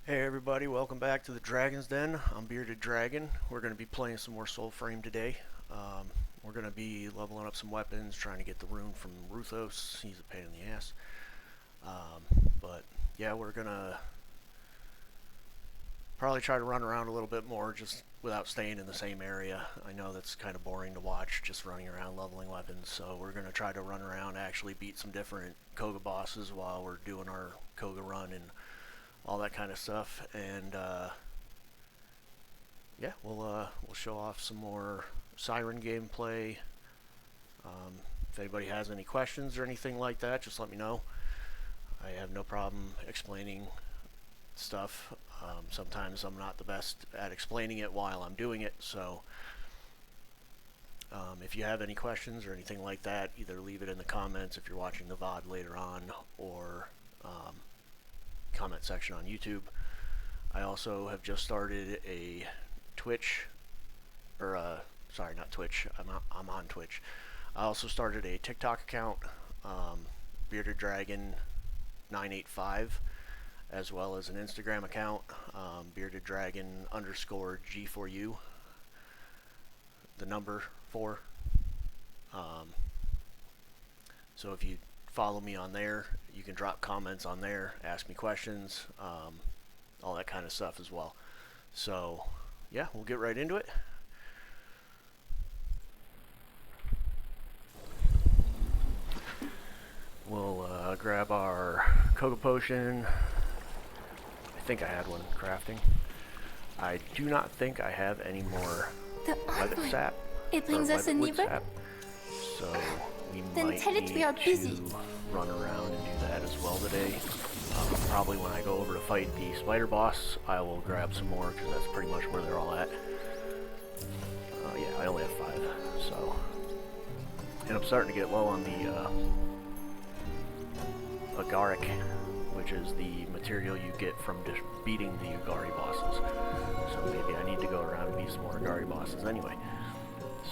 Hey everybody, welcome back to the Dragon's Den. I'm Bearded Dragon. We're going to be playing some more Soulframe today. We're going to be leveling up some weapons, trying to get the rune from Ruthos. He's a pain in the ass. But yeah, we're going to probably try to run around a little bit more just without staying in the same area. I know that's kind of boring to watch, just running around leveling weapons. So we're going to try to run around, actually beat some different cogah bosses while we're doing our cogah run and all that kind of stuff. And yeah, we'll show off some more Siren gameplay. If anybody has any questions or anything like that, just let me know. I have no problem explaining stuff. Sometimes I'm not the best at explaining it while I'm doing it, so if you have any questions or anything like that, either leave it in the comments if you're watching the VOD later on, or comment section on YouTube. I also have just started a Twitch, or sorry, not Twitch. I'm on Twitch. I also started a TikTok account, Bearded Dragon 985, as well as an Instagram account, Bearded Dragon _ G4U, the number 4. So if you follow me on there, you can drop comments on there, ask me questions, all that kind of stuff as well. So yeah, we'll get right into it. We'll grab our cogah potion. I think I had one crafting. I do not think I have any more leather sap. It brings us a neighbor. So we Then might tell it we are need busy. to run around and do that as well today. Probably when I go over to fight the spider boss, I will grab some more because that's pretty much where they're all at. Yeah, I only have 5, so. And I'm starting to get low on the agaric, which is the material you get from beating the Agari bosses. So maybe I need to go around and beat some more Agari bosses anyway.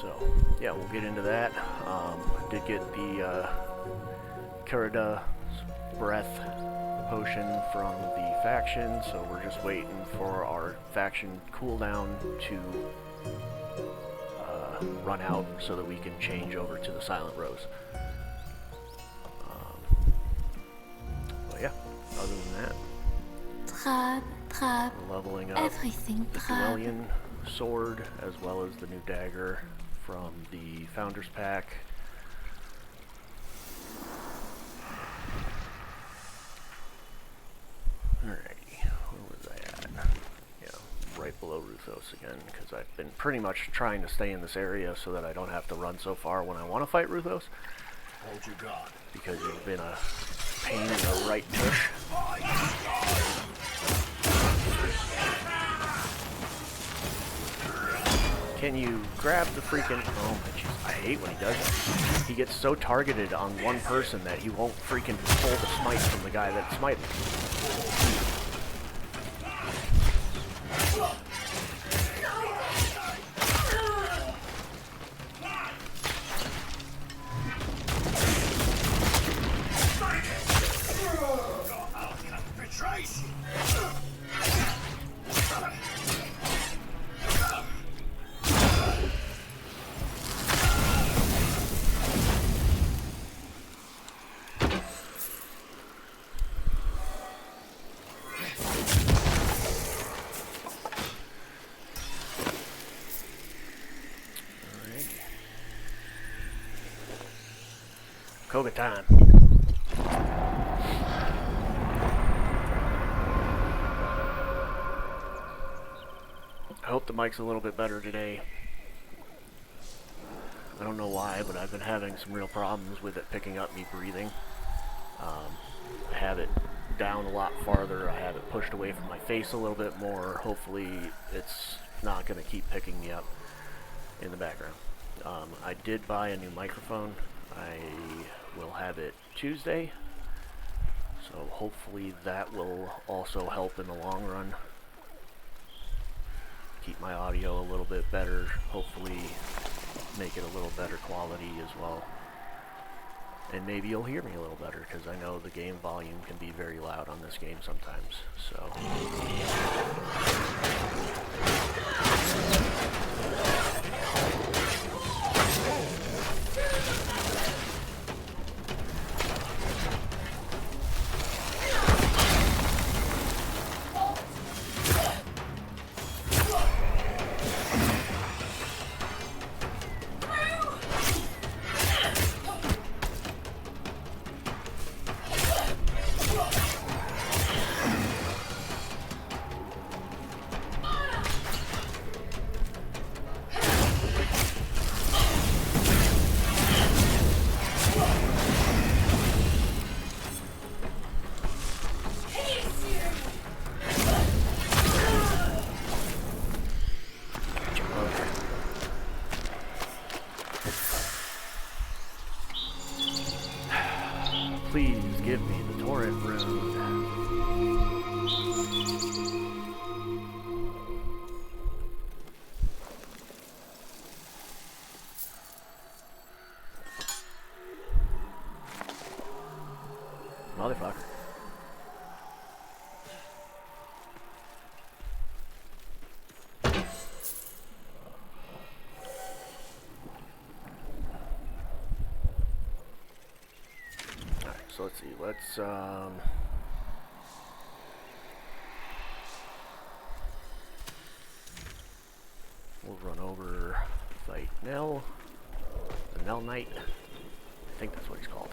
So yeah, we'll get into that. Did get the Kurida breath potion from the faction, so we're just waiting for our faction cooldown to run out so that we can change over to the Silent Rose. But yeah, other than that, Trap, we're leveling up everything the trap. Duelian sword as well as the new dagger from the Founders Pack. Alrighty, where was I at? Yeah, right below Ruthos again, because I've been pretty much trying to stay in this area so that I don't have to run so far when I want to fight Ruthos. Hold your guard. Because you've been a pain in the right tush. Can you grab the freaking... Oh my jeez, I hate when he does that. He gets so targeted on one person that he won't freaking pull the smite from the guy that's smiting. Cogah time. I hope the mic's a little bit better today. I don't know why, but I've been having some real problems with it picking up me breathing. I have it down a lot farther. I have it pushed away from my face a little bit more. Hopefully it's not going to keep picking me up in the background. I did buy a new microphone. I will have it Tuesday, so hopefully that will also help in the long run. Keep my audio a little bit better, hopefully make it a little better quality as well. And maybe you'll hear me a little better, because I know the game volume can be very loud on this game sometimes, so... Please give me the torrent road. Motherfucker. So let's see, we'll run over, fight Nell, the Nell Knight, I think that's what he's called.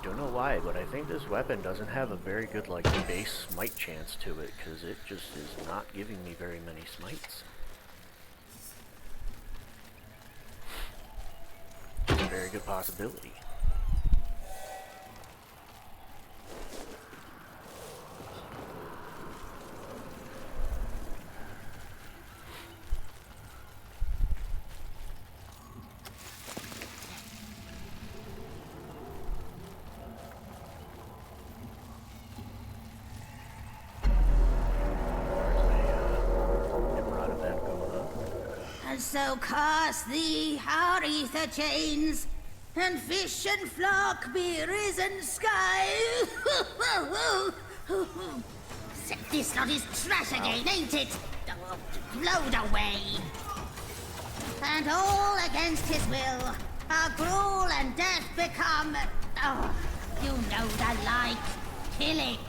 Don't know why, but I think this weapon doesn't have a very good, like, base smite chance to it, because it just is not giving me very many smites. It's a very good possibility. So cast thee our ether chains, and fish and flock be risen sky. This lot is trash again, ain't it? Blowed away. And all against his will, our gruel and death become... Oh, you know the like. Kill it.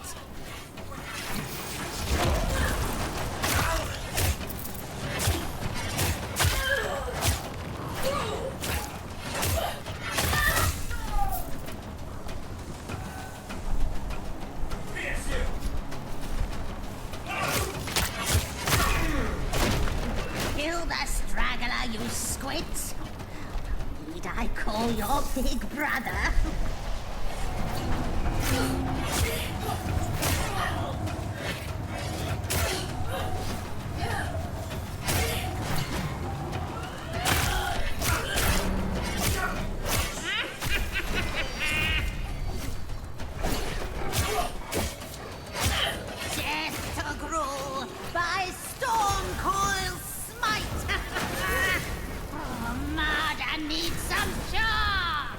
You squid! Need I call your big brother? Death to gruel by storm coil smite! Murder needs some charm!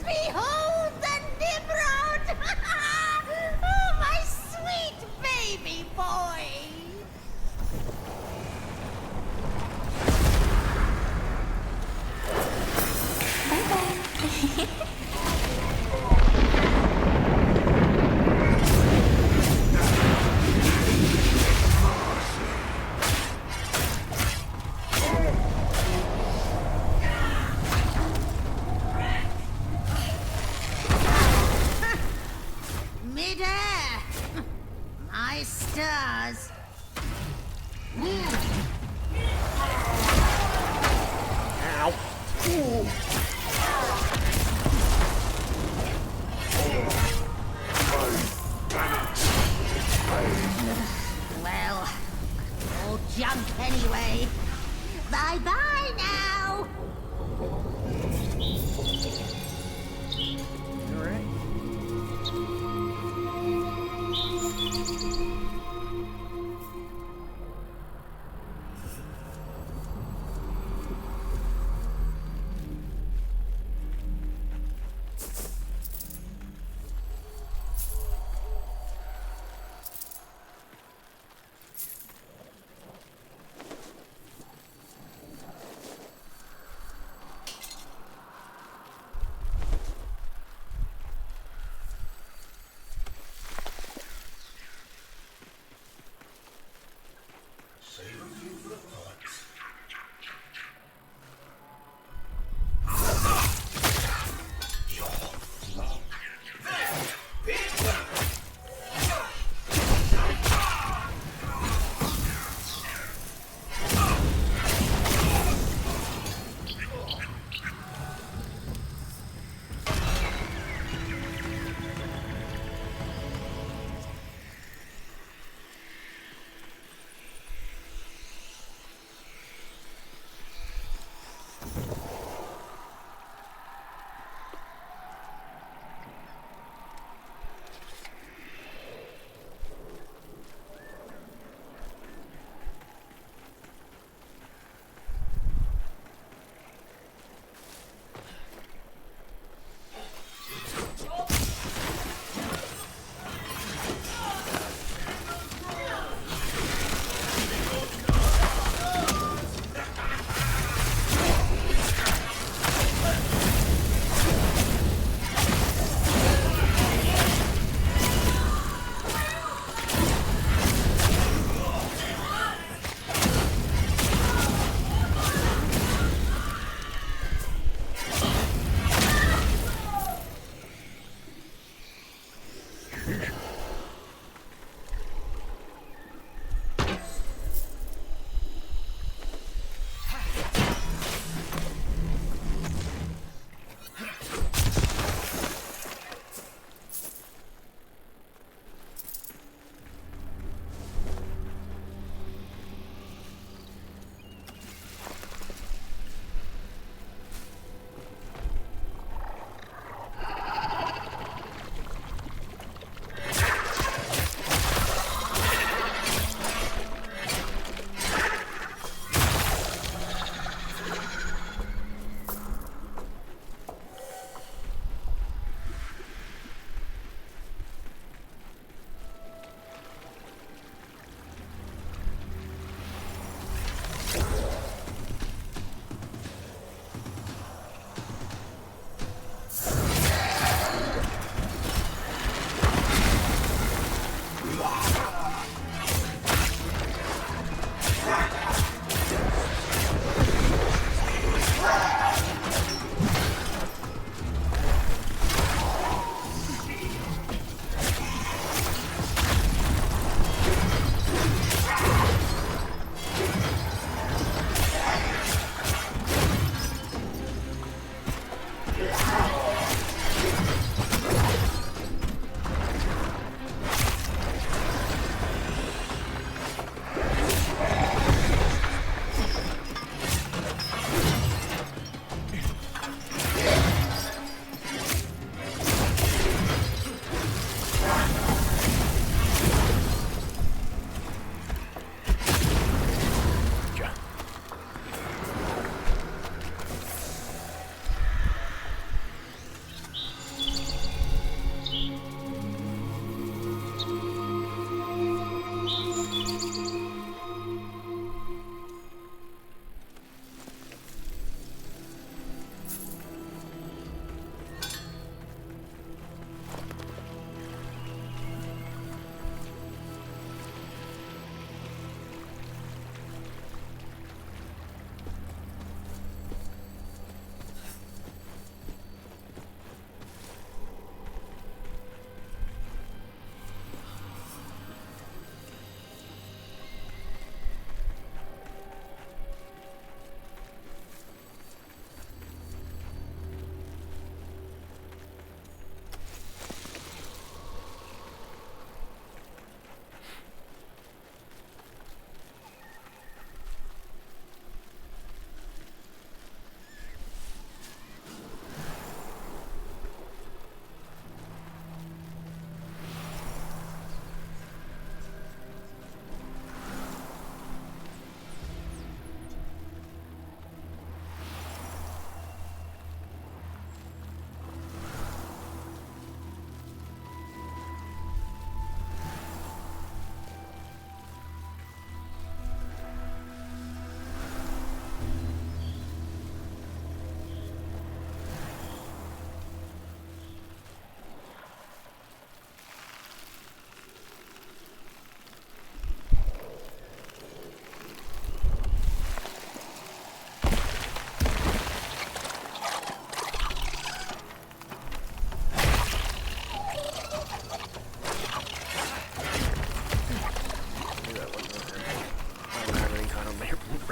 Behold the Nimrod! Oh, my sweet baby boy! Bye-bye. Midair! My stars! Ow! Ooh. Well, all junk anyway. Bye-bye now! All right.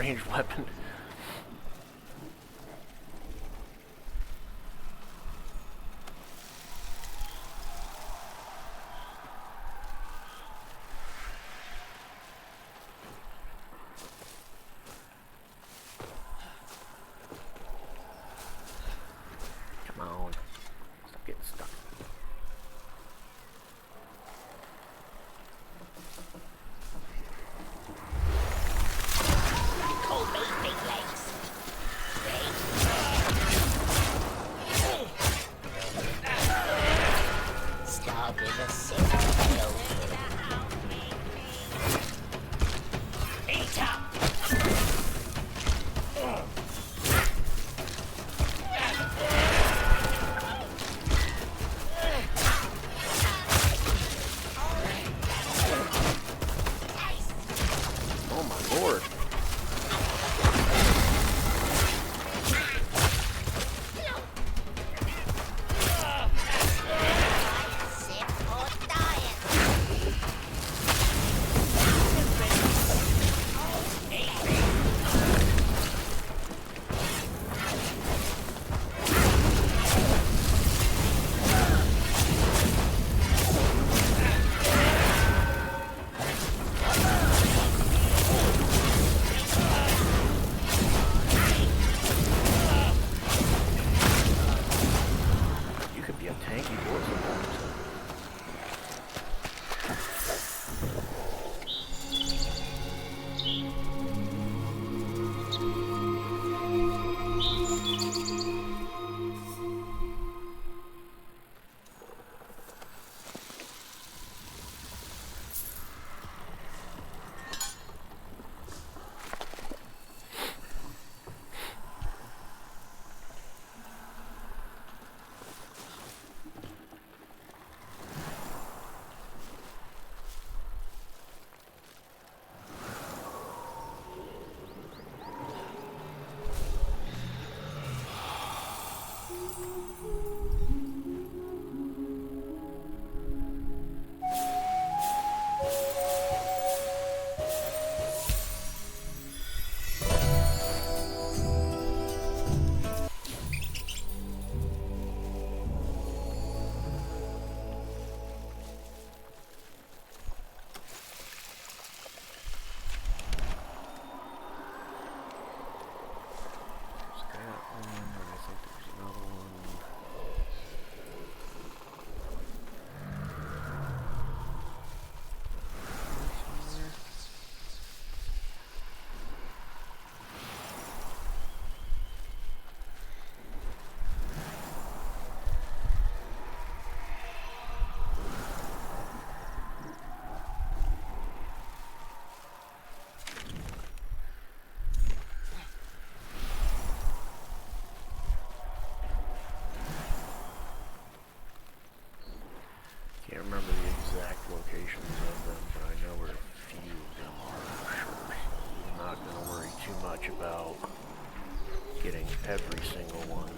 ranged weapon. Come on. Stop getting stuck. Call me big legs. Start with a simple kill. Eat up! Oh my lord. Sip or diet. You could be a tanky boy sometimes. Can't remember the exact locations of them, but I know where a few of them are for sure. I'm not going to worry too much about getting every single one.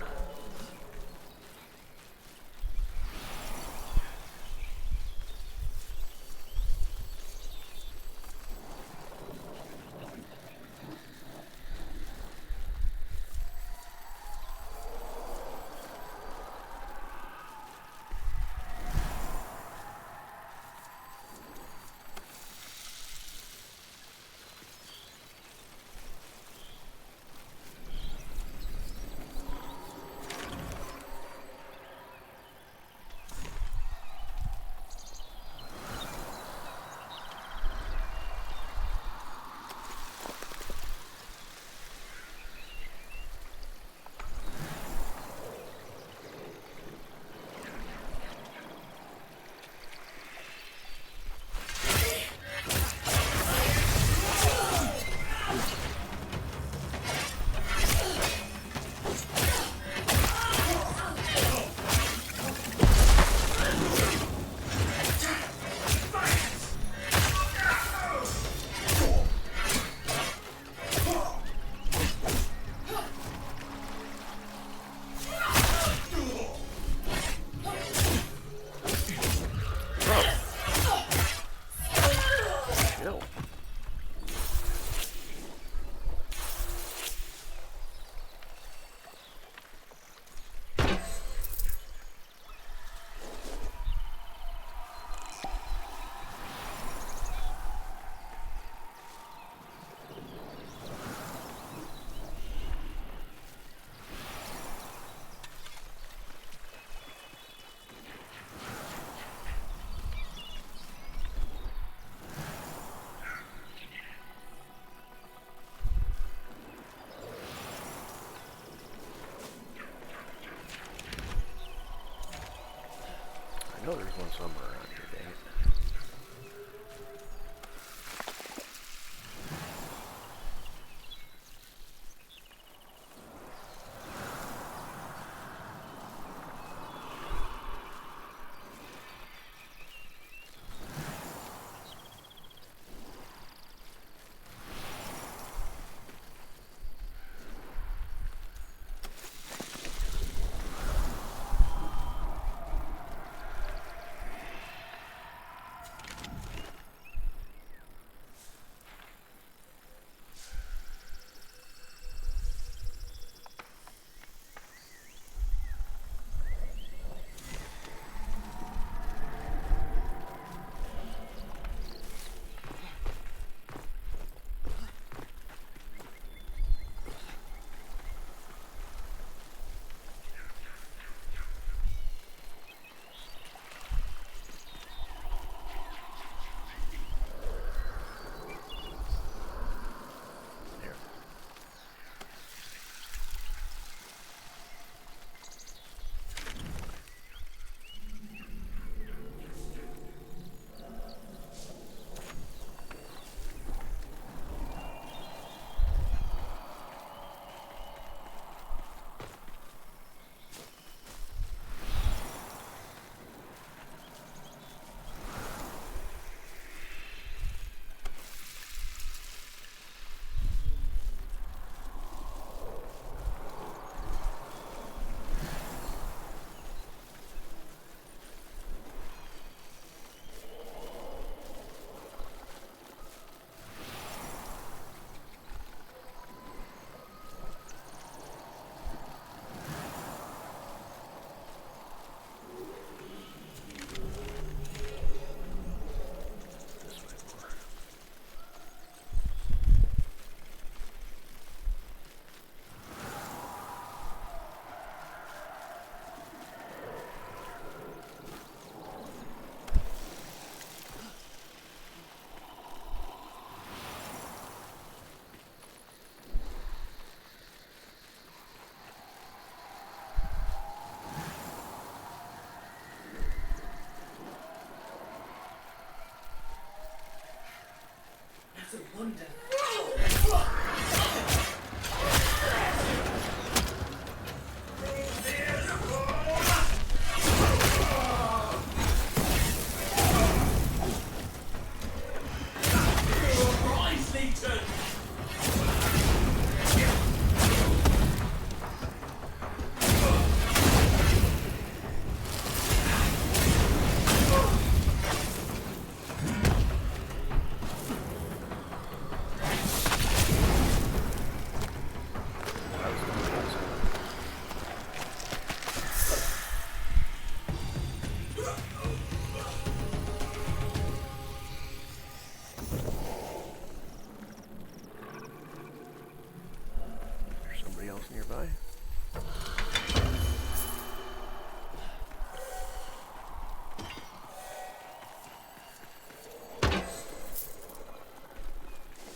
else nearby?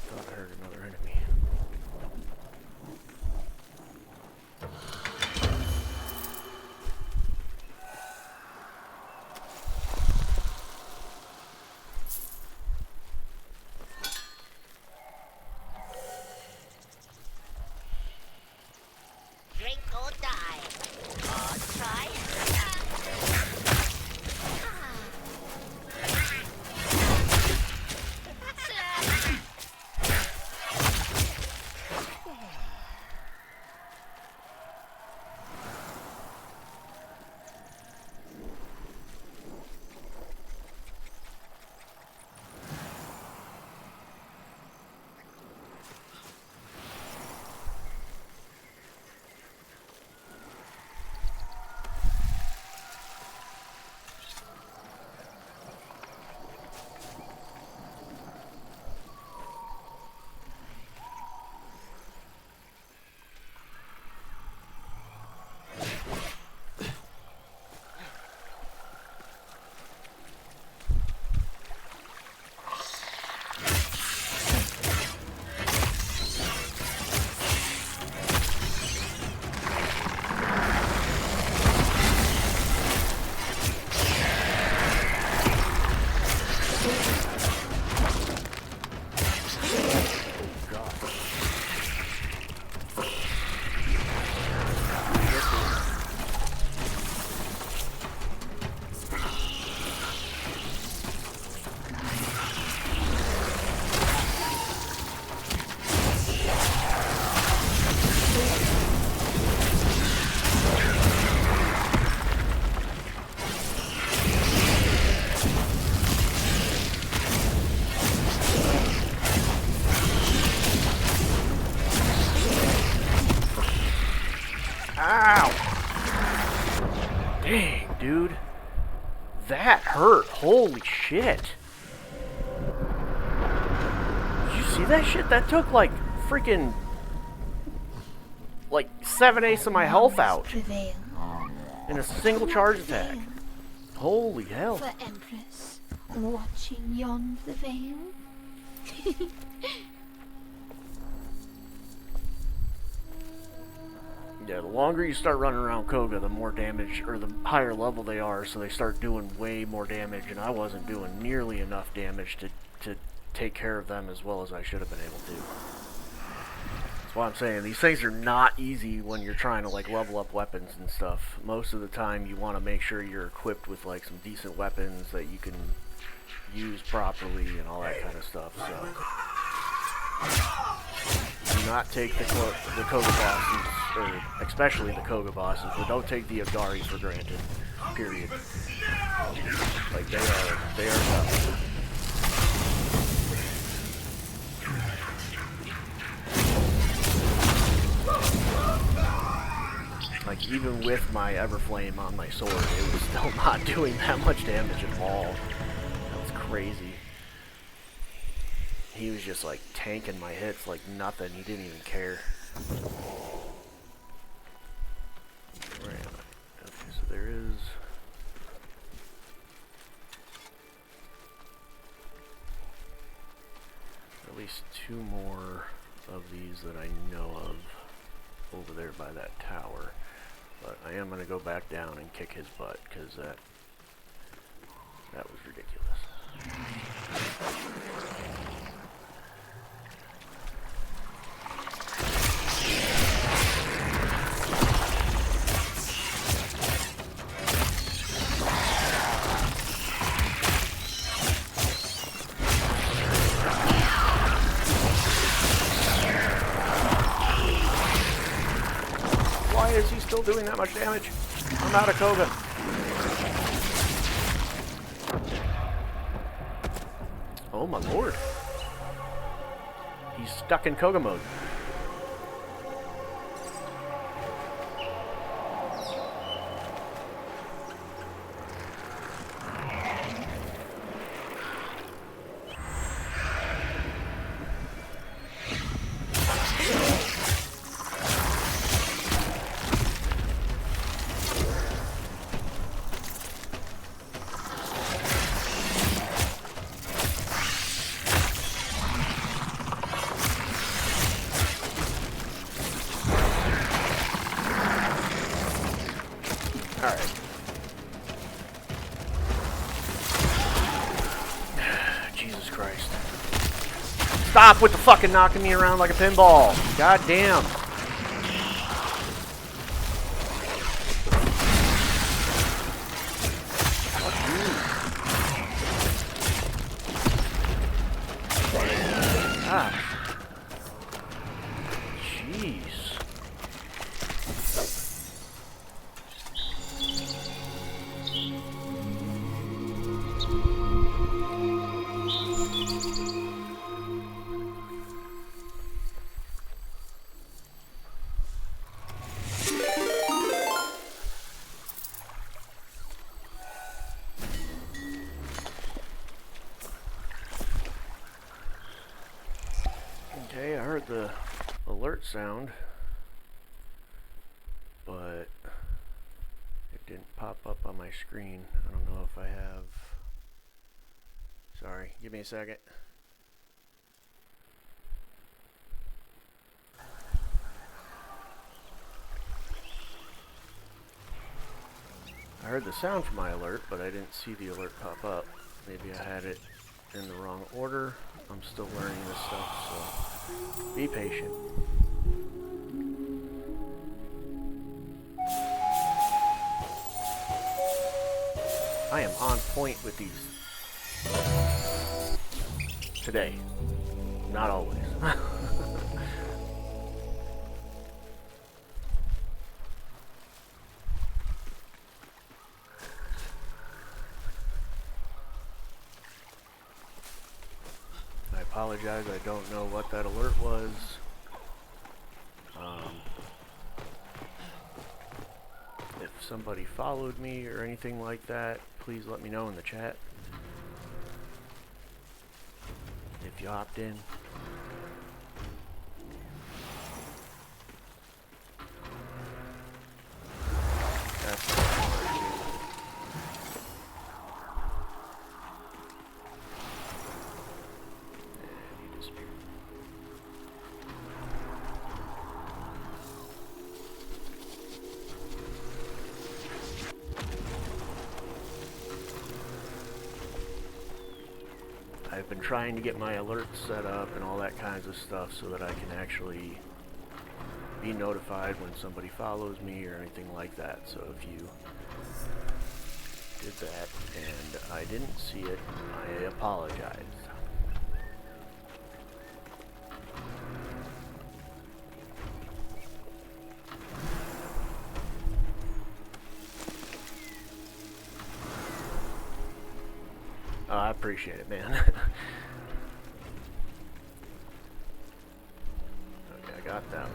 Thought I heard another enemy. Drink or die. Or try. Dang, dude. That hurt. Holy shit. Did you see that shit? That took like freaking like 7/8 of my health out Prevail. in a single charge attack. Holy hell. For Empress, watching yond the veil. Yeah, the longer you start running around cogah, the more damage, or the higher level they are, so they start doing way more damage, and I wasn't doing nearly enough damage to take care of them as well as I should have been able to. That's why I'm saying these things are not easy when you're trying to like level up weapons and stuff. Most of the time you want to make sure you're equipped with like some decent weapons that you can use properly and all that kind of stuff, so do not take the cogah bosses, or especially the cogah bosses, but don't take the Agari for granted, period. Like, they are tough. Like, even with my Everflame on my sword, it was still not doing that much damage at all. That was crazy. He was just like tanking my hits like nothing. He didn't even care. Where am I? Okay, so there is at least 2 more of these that I know of over there by that tower. But I am going to go back down and kick his butt, because that was ridiculous. Why is he still doing that much damage? I'm out of cogah. Oh my lord. He's stuck in cogah mode. Alright. Jesus Christ. Stop with the fucking knocking me around like a pinball. God damn. Ah. Jeez. Okay, I heard the alert sound, but it didn't pop up on my screen. I don't know if I have... Sorry, give me a second. I heard the sound from my alert, but I didn't see the alert pop up. Maybe I had it in the wrong order. I'm still learning this stuff, so be patient. I am on point with these today. Not always. I apologize, I don't know what that alert was. If somebody followed me or anything like that, please let me know in the chat. If you hopped in. That's I've been trying to get my alerts set up and all that kinds of stuff so that I can actually be notified when somebody follows me or anything like that. So if you did that and I didn't see it, I apologize. Oh, I appreciate it, man. Okay, I got that one.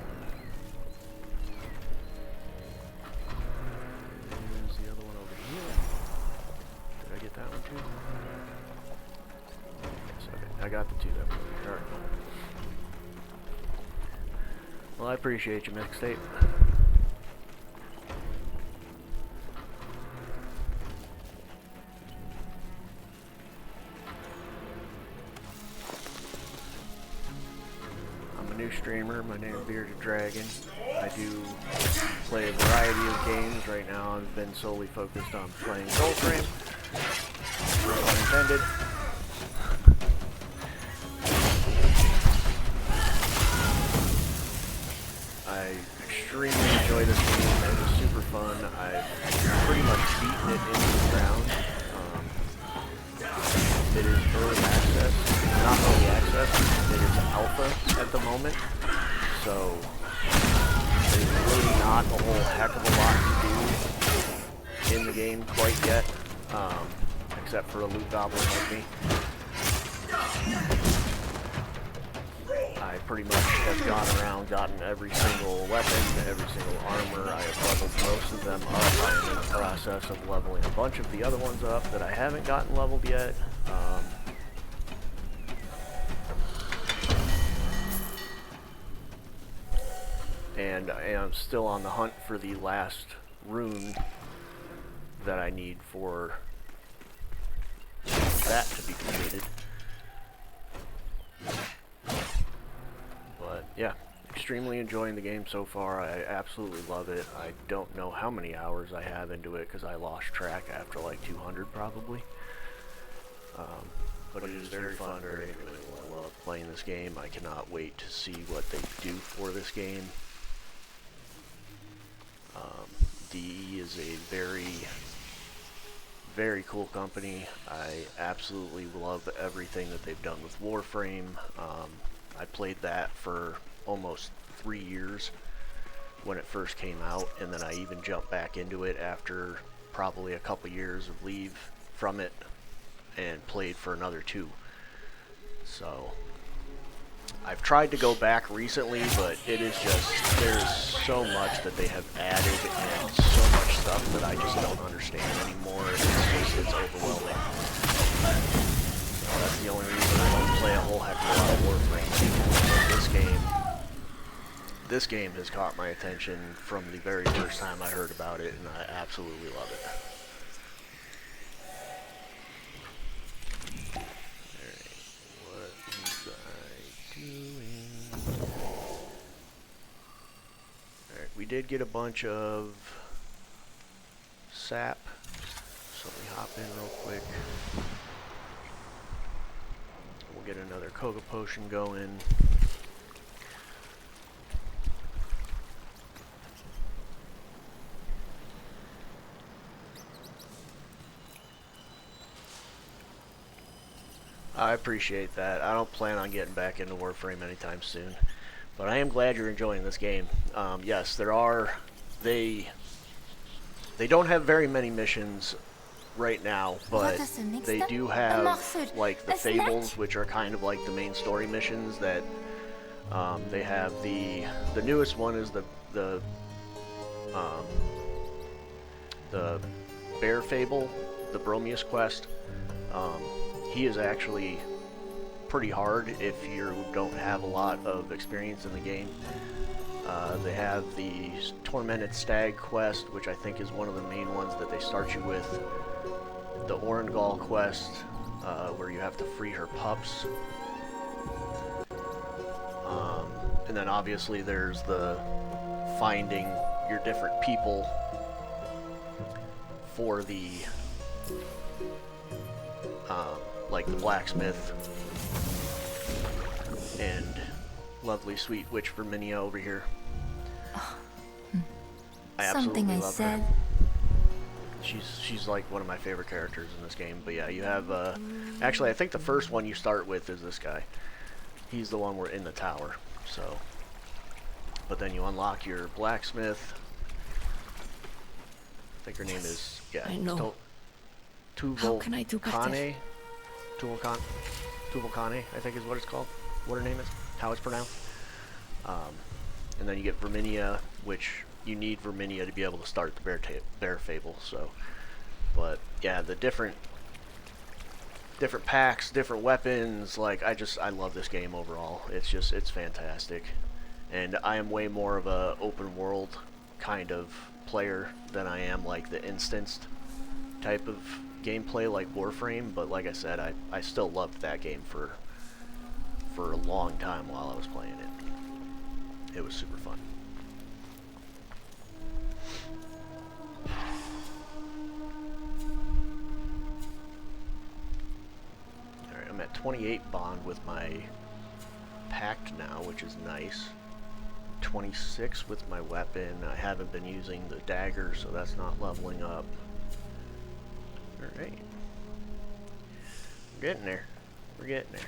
There's the other one over here. Did I get that one too? Yes, okay. I got the two that were alright. Well, I appreciate you, mixtape. Streamer. My name is Bearded Dragon. I do play a variety of games. Right now I've been solely focused on playing Soulframe. No pun intended. I extremely enjoy this game. It was super fun. I've pretty much beaten it into the ground. It is early access. Not early access. It is alpha at the moment. So there's really not a whole heck of a lot to do in the game quite yet, except for a loot goblin like me. I pretty much have gone around, gotten every single weapon, every single armor. I have leveled most of them up. I am in the process of leveling a bunch of the other ones up that I haven't gotten leveled yet. And I am still on the hunt for the last rune that I need for that to be completed. But yeah, extremely enjoying the game so far. I absolutely love it. I don't know how many hours I have into it because I lost track after like 200 probably. But it is very fun, very enjoyable. I love playing this game. I cannot wait to see what they do for this game. DE is a very, very cool company. I absolutely love everything that they've done with Warframe. I played that for almost 3 years when it first came out, and then I even jumped back into it after probably a couple years of leave from it and played for another 2. So I've tried to go back recently, but it is just, there's so much that they have added and so much stuff that I just don't understand anymore. It's overwhelming. So that's the only reason I don't play a whole heck of a lot of Warframe. This game has caught my attention from the very first time I heard about it, and I absolutely love it. We did get a bunch of sap, so let me hop in real quick. We'll get another cogah potion going. I appreciate that. I don't plan on getting back into Warframe anytime soon. But I am glad you're enjoying this game. Yes, there are... They don't have very many missions right now, but they do have, like, the Fables, which are kind of like the main story missions that... they have the newest one is the Bear Fable, the Bromius quest. He is actually pretty hard if you don't have a lot of experience in the game. They have the Tormented Stag quest, which I think is one of the main ones that they start you with. The Orangol quest, where you have to free her pups. And then obviously there's the finding your different people for the like the blacksmith and lovely sweet witch Verminia over here. I absolutely love her. She's like one of my favorite characters in this game. But yeah, you have actually I think the first one you start with is this guy. He's the one we're in the tower. So, but then you unlock your blacksmith. I think her name is I know. How can I do better? Tuvolcane, I think is what it's called. What her name is, how it's pronounced. And then you get Verminia, which you need Verminia to be able to start the Bear Fable. So, but yeah, the different packs, different weapons. Like I love this game overall. It's fantastic, and I am way more of a open world kind of player than I am like the instanced type of gameplay like Warframe. But like I said, I still loved that game for a long time while I was playing it. It was super fun. Alright, I'm at 28 bond with my pact now, which is nice. 26 with my weapon. I haven't been using the dagger, so that's not leveling up. Alright. We're getting there. We're getting there.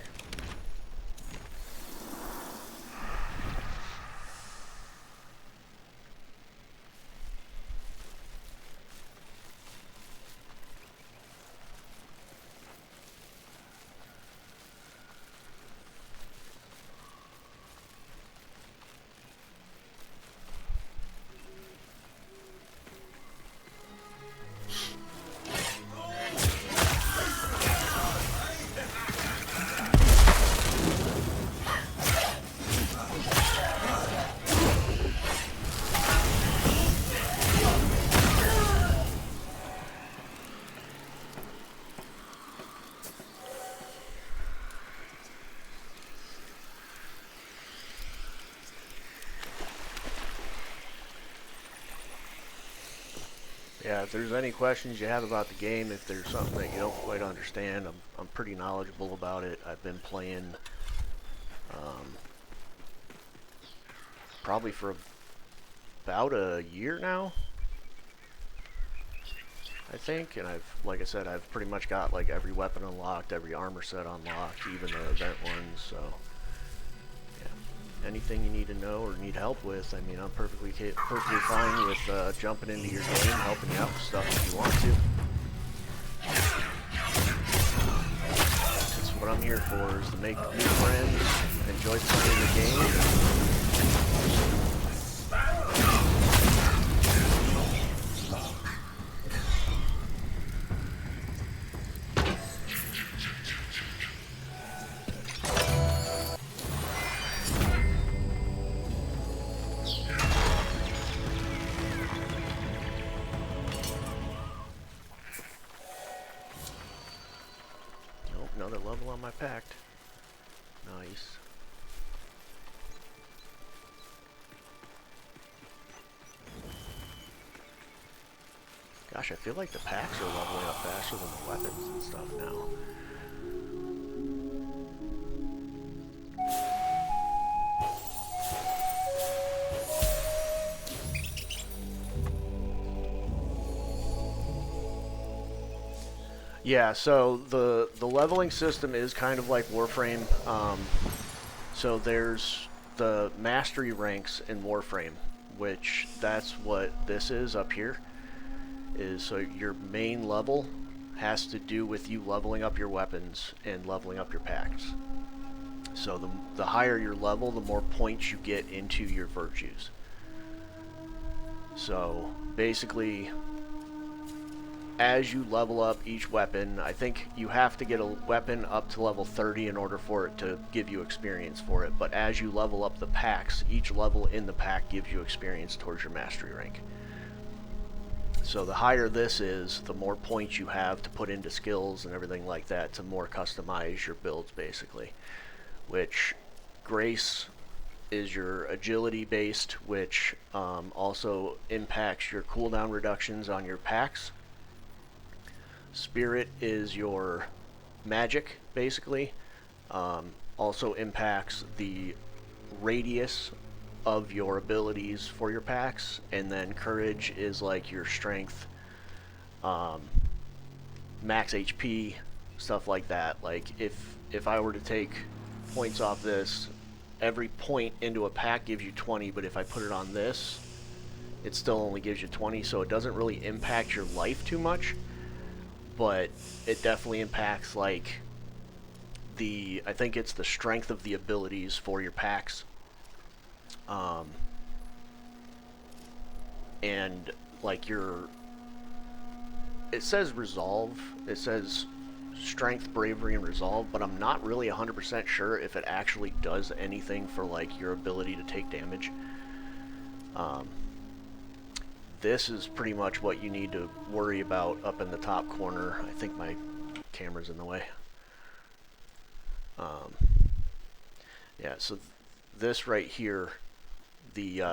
Yeah, if there's any questions you have about the game, if there's something that you don't quite understand, I'm pretty knowledgeable about it. I've been playing um, probably for about a year now, I think, and like I said, I've pretty much got like every weapon unlocked, every armor set unlocked, even the event ones. So, yeah, anything you need to know or need help with, I mean, I'm perfectly fine with jumping into your game, helping you out with stuff if you want to. That's what I'm here for, is to make new friends, enjoy playing the game. Nope, another level on my pact. Nice. Gosh, I feel like the packs are leveling up faster than the weapons and stuff now. Yeah, so the leveling system is kind of like Warframe. So there's the mastery ranks in Warframe, which that's what this is up here. Is so your main level has to do with you leveling up your weapons and leveling up your packs. So the higher your level, the more points you get into your virtues. So basically, as you level up each weapon, I think you have to get a weapon up to level 30 in order for it to give you experience for it. But as you level up the packs, each level in the pack gives you experience towards your mastery rank. So the higher this is, the more points you have to put into skills and everything like that to more customize your builds, basically. Which Grace is your agility based, which also impacts your cooldown reductions on your packs. Spirit is your magic, basically. Also impacts the radius of your abilities for your packs, and then courage is like your strength, max HP, stuff like that. Like if I were to take points off this, every point into a pack gives you 20, but if I put it on this, it still only gives you 20, so it doesn't really impact your life too much, but it definitely impacts like I think it's the strength of the abilities for your packs. And like it says resolve, it says strength, bravery, and resolve, but I'm not really 100% sure if it actually does anything for like your ability to take damage. This is pretty much what you need to worry about up in the top corner. I think my camera's in the way. Yeah, so this right here, the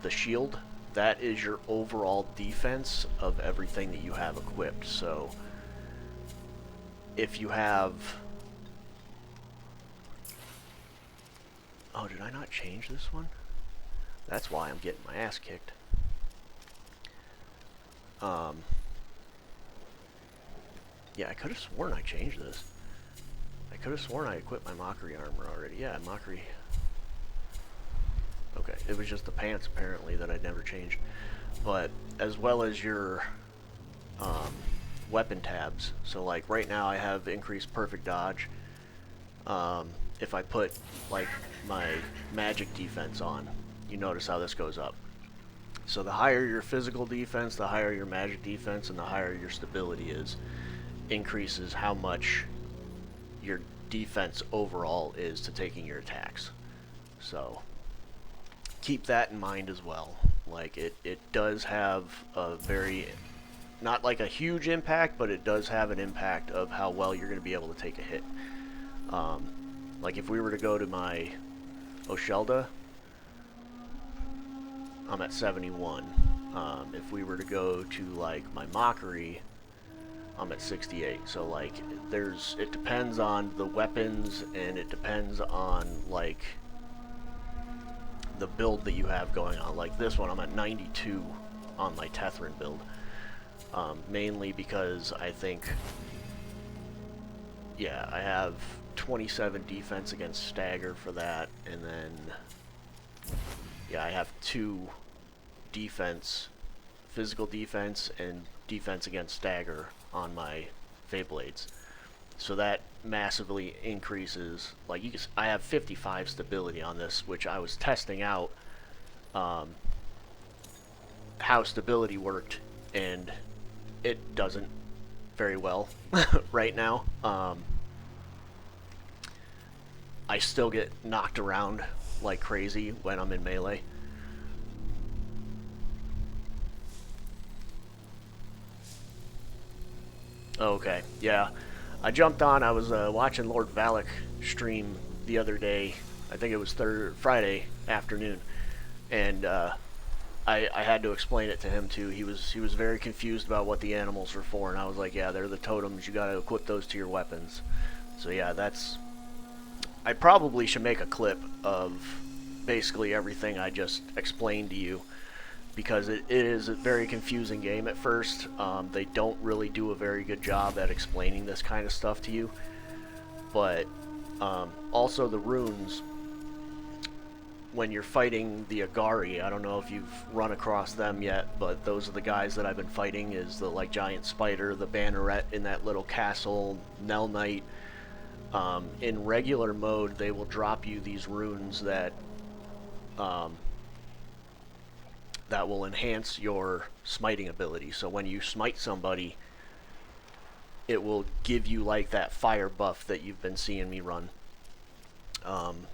shield, that is your overall defense of everything that you have equipped. So if you have... Oh, did I not change this one? That's why I'm getting my ass kicked. Yeah, I could have sworn I changed this. I could have sworn I equipped my Mockery armor already. Yeah, Mockery... Okay, it was just the pants, apparently, that I'd never changed. But, as well as your weapon tabs. So, like, right now I have increased perfect dodge. If I put, like, my magic defense on, you notice how this goes up. So the higher your physical defense, the higher your magic defense, and the higher your stability is, increases how much your defense overall is to taking your attacks. So keep that in mind as well. Like it does have a very, not like a huge impact, but it does have an impact of how well you're going to be able to take a hit. Like if we were to go to my Oshelda, I'm at 71. If we were to go to like my mockery, I'm at 68. So like it depends on the weapons, and it depends on like the build that you have going on. Like this one, I'm at 92 on my Tethran build. Mainly because I think, yeah, I have 27 defense against stagger for that, and then, yeah, I have 2 defense, physical defense and defense against stagger on my Feyblades. So that massively increases, like I have 55 stability on this, which I was testing out how stability worked, and it doesn't very well right now. I still get knocked around like crazy when I'm in melee. Okay, yeah. I jumped on, I was watching Lord Valak stream the other day. I think it was Friday afternoon. And I had to explain it to him too. He was very confused about what the animals were for, and I was like, yeah, they're the totems. You gotta equip those to your weapons. So yeah, I probably should make a clip of basically everything I just explained to you, because it is a very confusing game at first. They don't really do a very good job at explaining this kind of stuff to you. But also the runes, when you're fighting the Agari, I don't know if you've run across them yet, but those are the guys that I've been fighting, is the like giant spider, the banneret in that little castle, Nell Knight. In regular mode, they will drop you these runes that that will enhance your smiting ability. So when you smite somebody, it will give you like that fire buff that you've been seeing me run.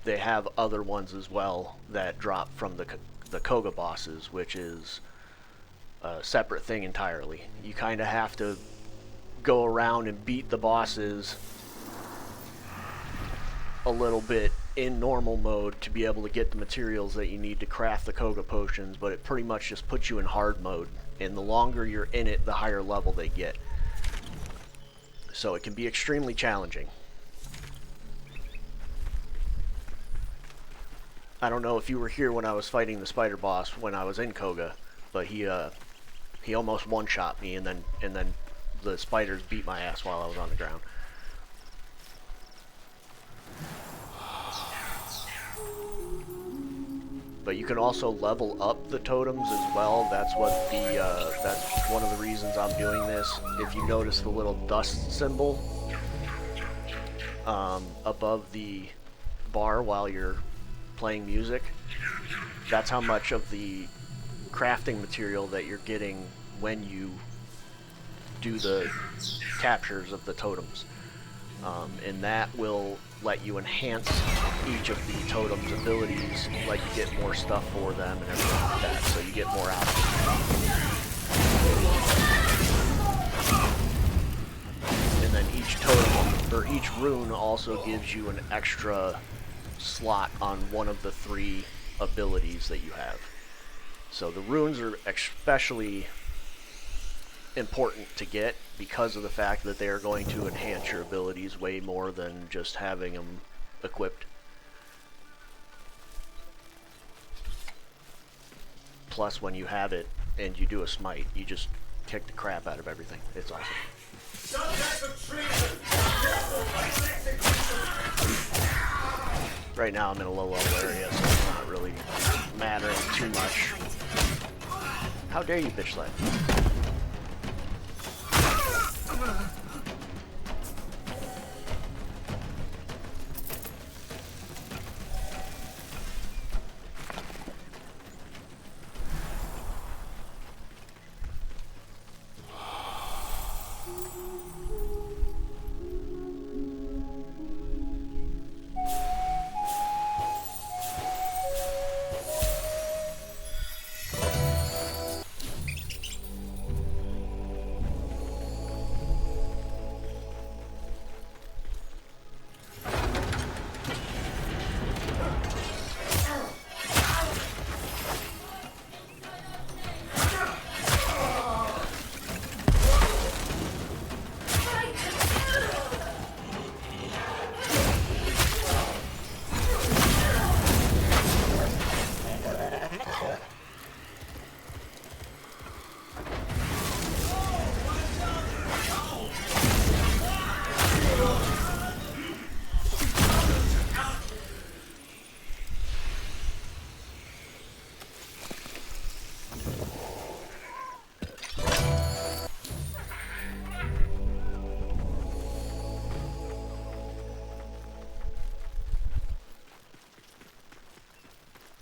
They have other ones as well that drop from the cogah bosses, which is a separate thing entirely. You kind of have to go around and beat the bosses a little bit in normal mode to be able to get the materials that you need to craft the cogah potions, but it pretty much just puts you in hard mode, and the longer you're in it, the higher level they get. So it can be extremely challenging. I don't know if you were here when I was fighting the spider boss when I was in cogah, but he almost one-shot me, and then the spiders beat my ass while I was on the ground. But you can also level up the totems as well. That's one of the reasons I'm doing this. If you notice the little dust symbol above the bar while you're playing music, that's how much of the crafting material that you're getting when you do the captures of the totems. And that will let you enhance each of the totem's abilities, like you get more stuff for them and everything like that, so you get more out of them. And then each totem, or each rune, also gives you an extra slot on one of the 3 abilities that you have. So the runes are especially important to get because of the fact that they are going to enhance your abilities way more than just having them equipped. Plus, when you have it and you do a smite, you just kick the crap out of everything. It's awesome. Right now I'm in a low level area, so it's not really mattering too much. How dare you, bitch slap?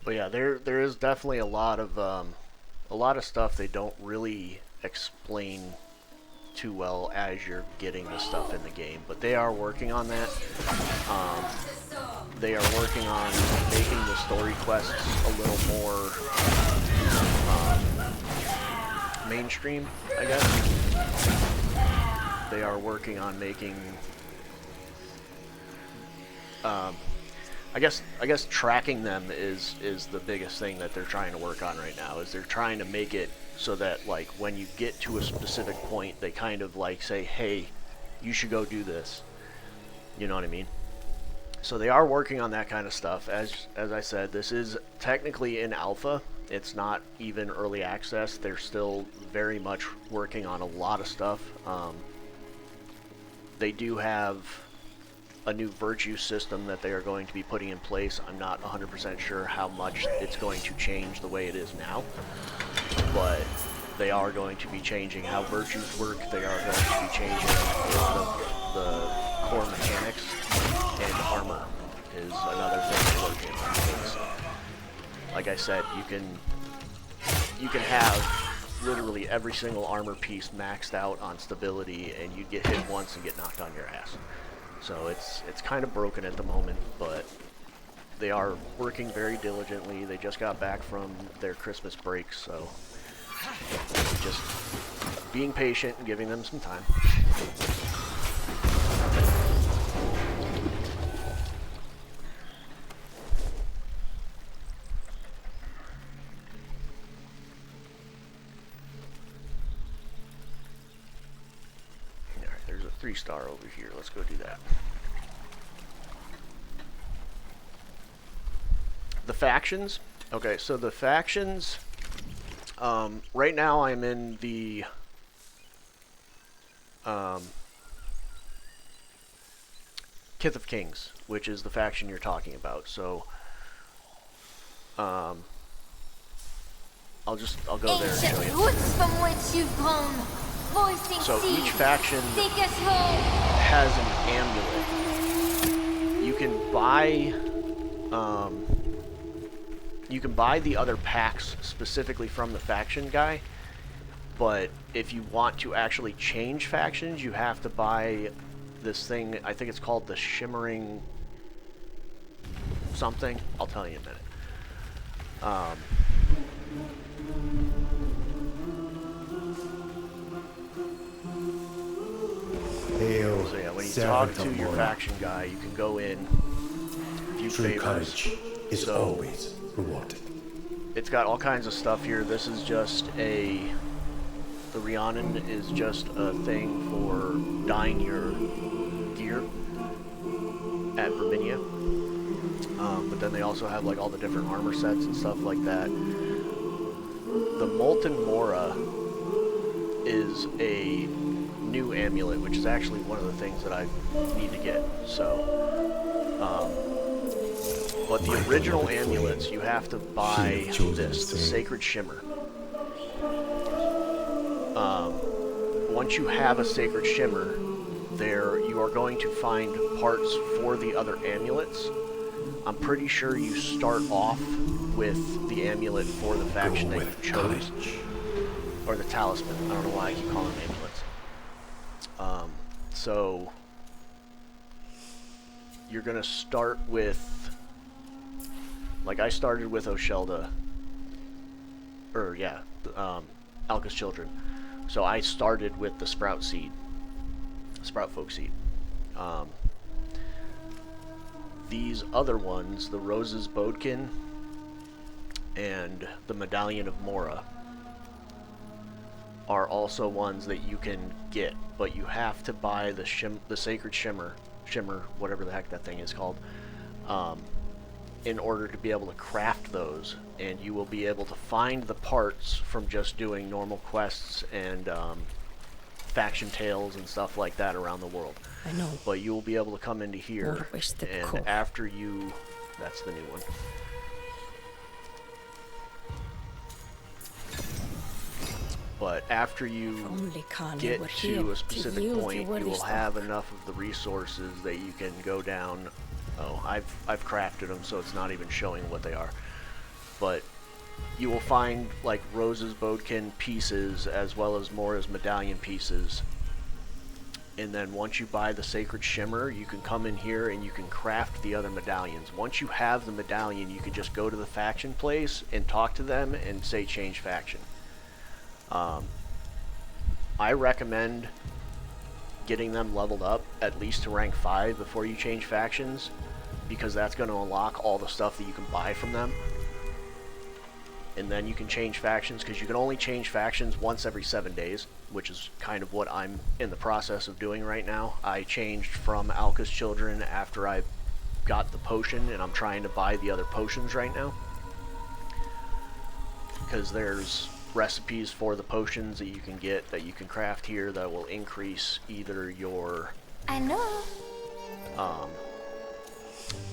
But yeah, there is definitely a lot of stuff they don't really explain too well as you're getting the stuff in the game, but they are working on that. They are working on making the story quests a little more mainstream, I guess. They are working on making, I guess tracking them is the biggest thing that they're trying to work on right now. Is they're trying to make it so that like when you get to a specific point, they kind of like say, hey, you should go do this. You know what I mean? So they are working on that kind of stuff. As I said, this is technically in alpha. It's not even early access. They're still very much working on a lot of stuff. They do have a new virtue system that they are going to be putting in place. I'm not 100% sure how much it's going to change the way it is now, but they are going to be changing how virtues work. They are going to be changing a lot of the core mechanics, and armor is another thing they're working on. Because, like I said, you can have literally every single armor piece maxed out on stability, and you'd get hit once and get knocked on your ass. So it's kind of broken at the moment, but they are working very diligently. They just got back from their Christmas break, so just being patient and giving them some time. Alright, there's a 3-star over here. Let's go do that. The factions. Okay, so the factions, right now I'm in the Kith of Kings, which is the faction you're talking about. So I'll go there and show you. Roots from which you've grown, voicing So each seeds, faction seek us home. has an amulet. You can buy the other packs specifically from the faction guy, but if you want to actually change factions, you have to buy this thing. I think it's called the Shimmering something. I'll tell you in a minute. Hail, So yeah, when you servant talk to of your Mora. faction guy, you can go in, view True favors. courage is So always rewarded. it's got all kinds of stuff here. This is just the Rhiannon is just a thing for dyeing your gear at Verminia. But then they also have like all the different armor sets and stuff like that. The Molten Mora is a new amulet, which is actually one of the things that I need to get. So, but the original amulets, you have to buy this, the Sacred Shimmer. Once you have a Sacred Shimmer, there you are going to find parts for the other amulets. I'm pretty sure you start off with the amulet for the faction that you chose, or the talisman. I don't know why I keep calling them amulets. So you're gonna start with, like I started with Oshelda, or yeah, Alka's Children. So I started with the Sprout Seed, Sprout Folk Seed. These other ones, the Rose's Bodkin and the Medallion of Mora, are also ones that you can get, but you have to buy the Sacred Shimmer, whatever the heck that thing is called, in order to be able to craft those. And you will be able to find the parts from just doing normal quests and faction tales and stuff like that around the world. I know. But you will be able to come into here, and after you, that's the new one. But after you get to a specific point, you will have enough of the resources that you can go down. Oh, I've crafted them, so it's not even showing what they are. but you will find like Rose's Bodkin pieces as well as Mora's medallion pieces. And then once you buy the Sacred Shimmer, you can come in here and you can craft the other medallions. Once you have the medallion, you can just go to the faction place and talk to them and say change faction. I recommend getting them leveled up at least to rank 5 before you change factions, because that's going to unlock all the stuff that you can buy from them. And then you can change factions, because you can only change factions once every 7 days, which is kind of what I'm in the process of doing right now. I changed from Alka's Children after I got the potion, and I'm trying to buy the other potions right now, because there's recipes for the potions that you can get, that you can craft here, that will increase either your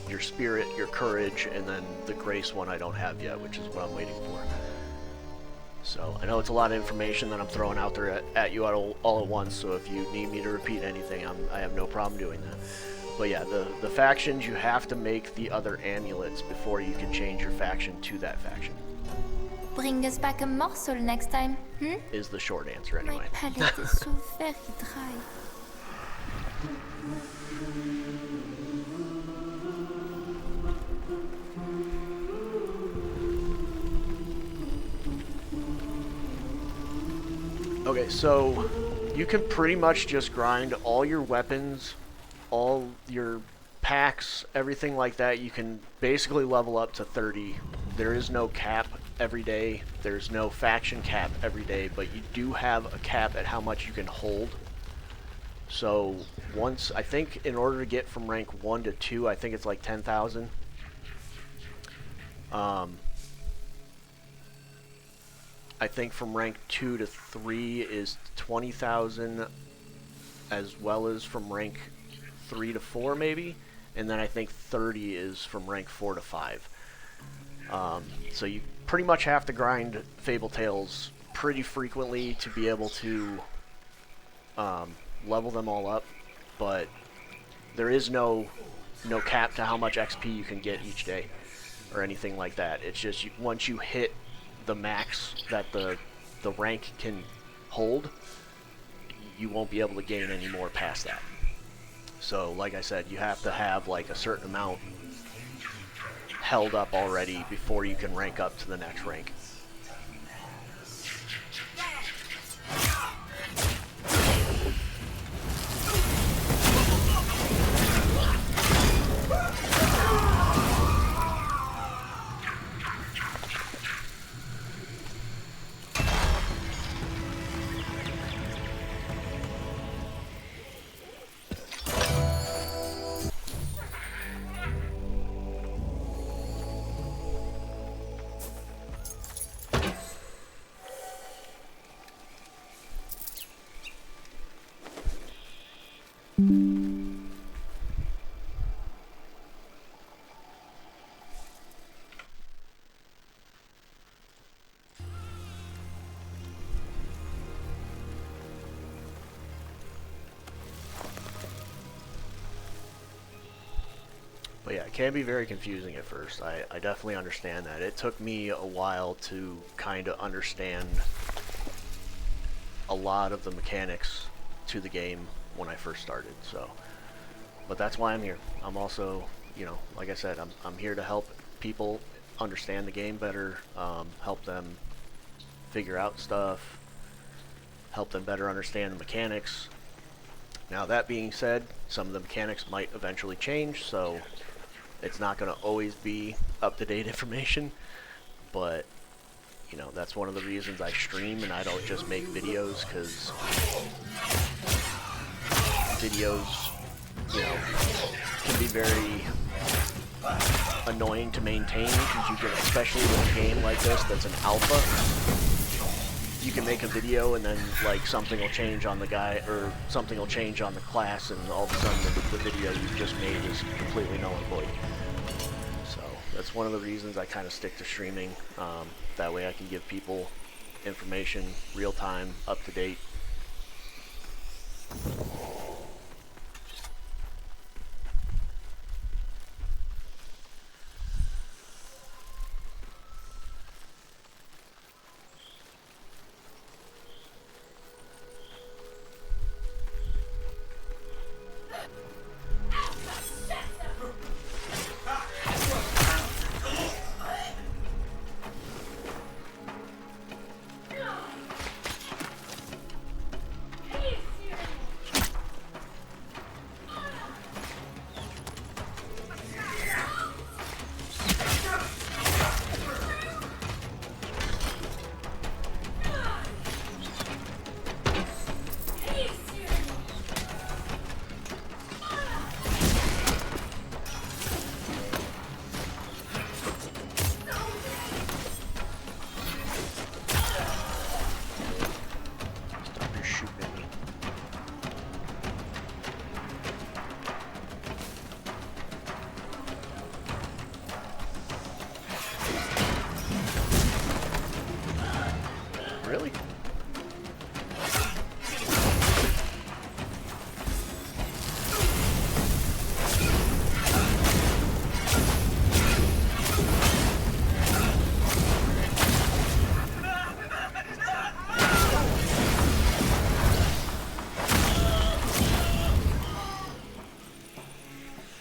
your spirit, your courage, and then the grace one I don't have yet, which is what I'm waiting for. So I know it's a lot of information that I'm throwing out there at you all at once, so if you need me to repeat anything, I have no problem doing that. But yeah, the factions, you have to make the other amulets before you can change your faction to that faction. Bring us back a morsel next time, Is the short answer anyway. My palate is so very dry. Okay, so you can pretty much just grind all your weapons, all your packs, everything like that. You can basically level up to 30. There is no cap every day. There's no faction cap every day, but you do have a cap at how much you can hold. So once, I think in order to get from rank 1 to 2, I think it's like 10,000. I think from rank 2 to 3 is 20,000, as well as from rank 3 to 4 maybe, and then I think 30 is from rank 4 to 5. So you pretty much have to grind Fable Tales pretty frequently to be able to level them all up, but there is no cap to how much XP you can get each day or anything like that. It's just once you hit the max that the rank can hold, you won't be able to gain any more past that. So like I said, you have to have like a certain amount held up already before you can rank up to the next rank. But yeah, it can be very confusing at first. I definitely understand that. It took me a while to kind of understand a lot of the mechanics to the game when I first started. So, but that's why I'm here. I'm also, you know, like I said, I'm here to help people understand the game better, help them figure out stuff, help them better understand the mechanics. Now that being said, some of the mechanics might eventually change, so it's not going to always be up-to-date information, but you know, that's one of the reasons I stream and I don't just make videos, because videos, you know, can be very annoying to maintain, because you can, especially with a game like this that's an alpha, you can make a video and then like something will change on the guy, or something will change on the class, and all of a sudden the video you've just made is completely null and void. So that's one of the reasons I kind of stick to streaming. That way I can give people information real time, up to date. Really?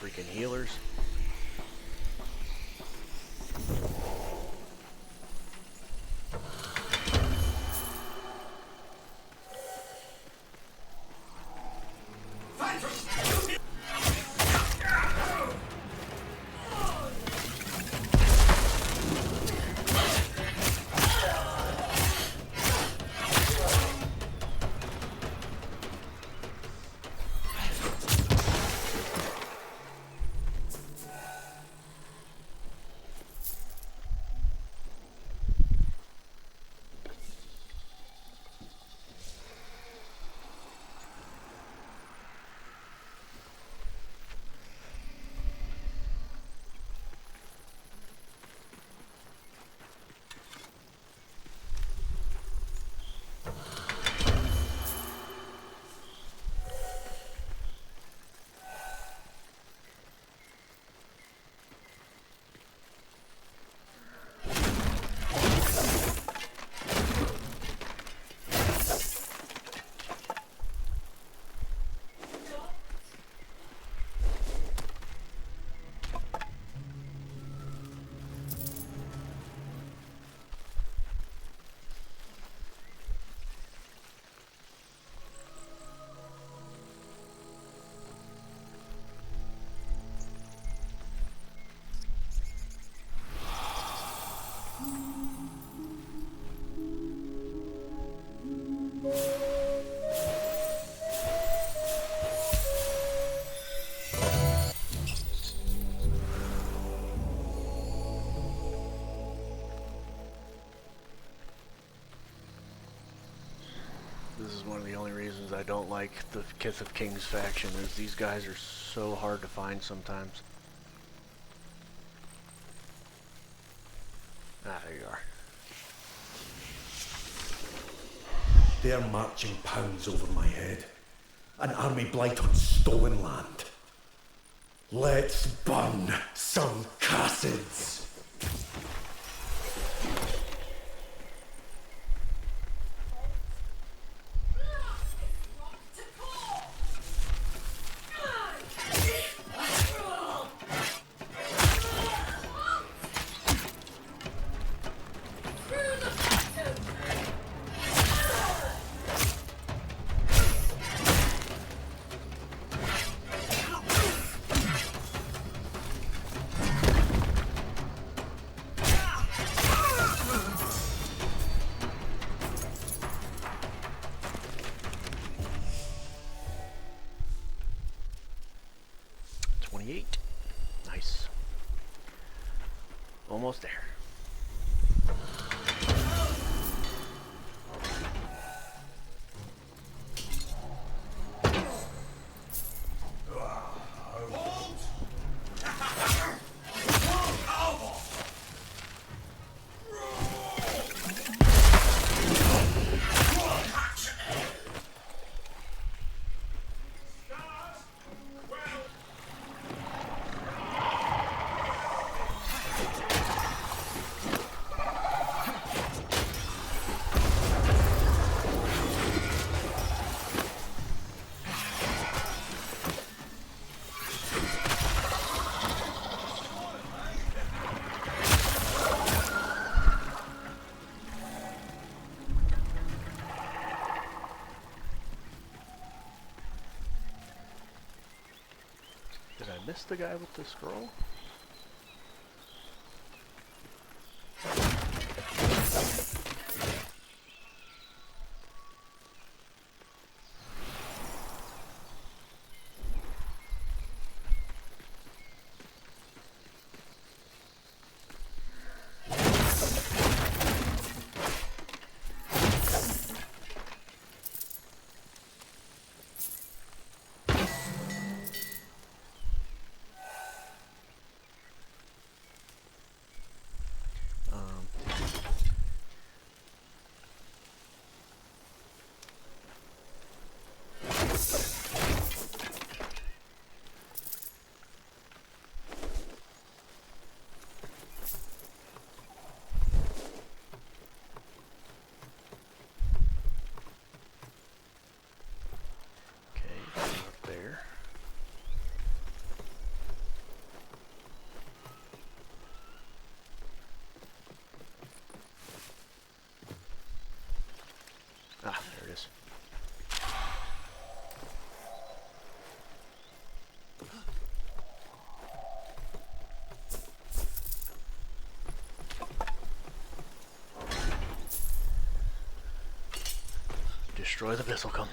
Freaking healers. This is one of the only reasons I don't like the Kith of Kings faction, is these guys are so hard to find sometimes. Ah, there you are. They're marching pounds over my head. An army blight on stolen land. Let's burn some Cassids! Nice. Almost there. Did I miss the guy with the scroll? destroy the Bissellcum.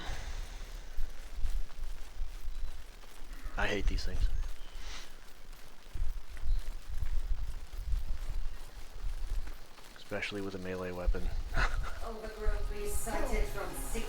I hate these things. Especially with a melee weapon. Overgrowth resighted from 6.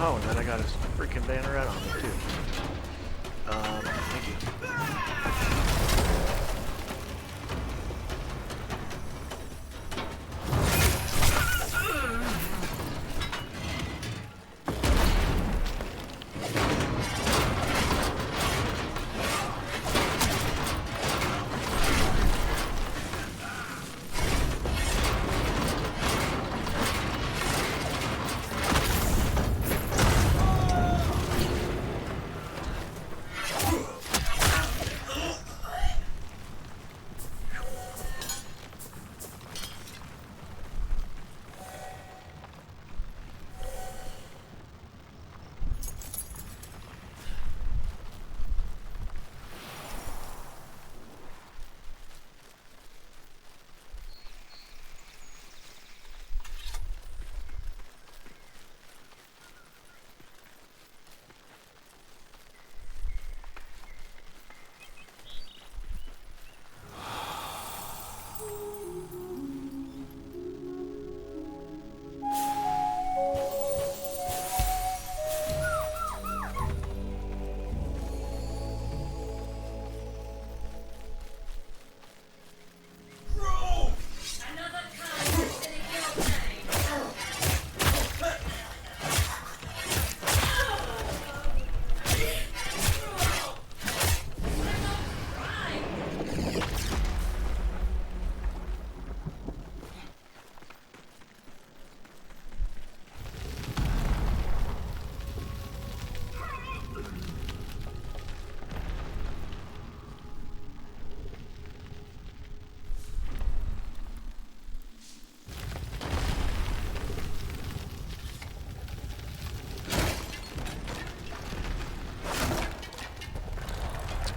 Oh, and then I got his freaking banneret on me too. Thank you.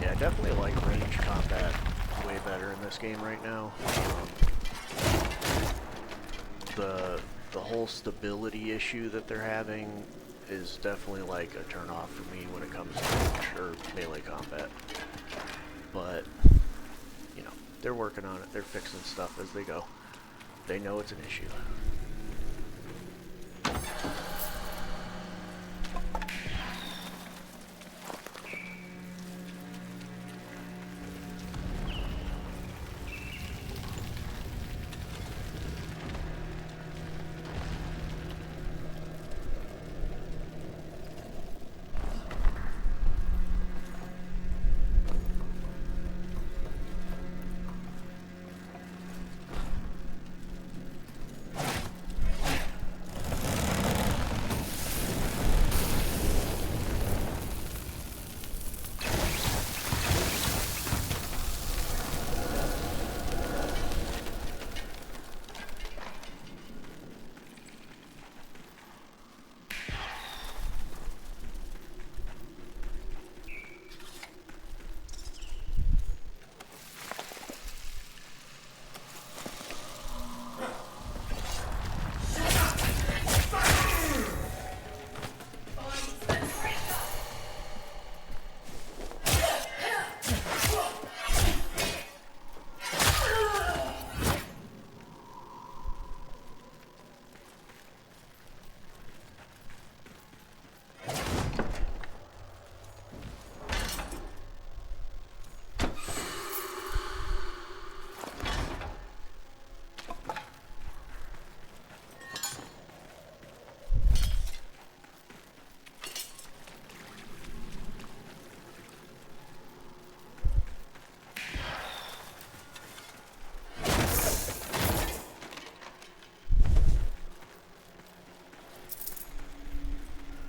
Yeah, I definitely like range combat way better in this game right now. The whole stability issue that they're having is definitely like a turn off for me when it comes to range or melee combat. But, you know, they're working on it. They're fixing stuff as they go. They know it's an issue.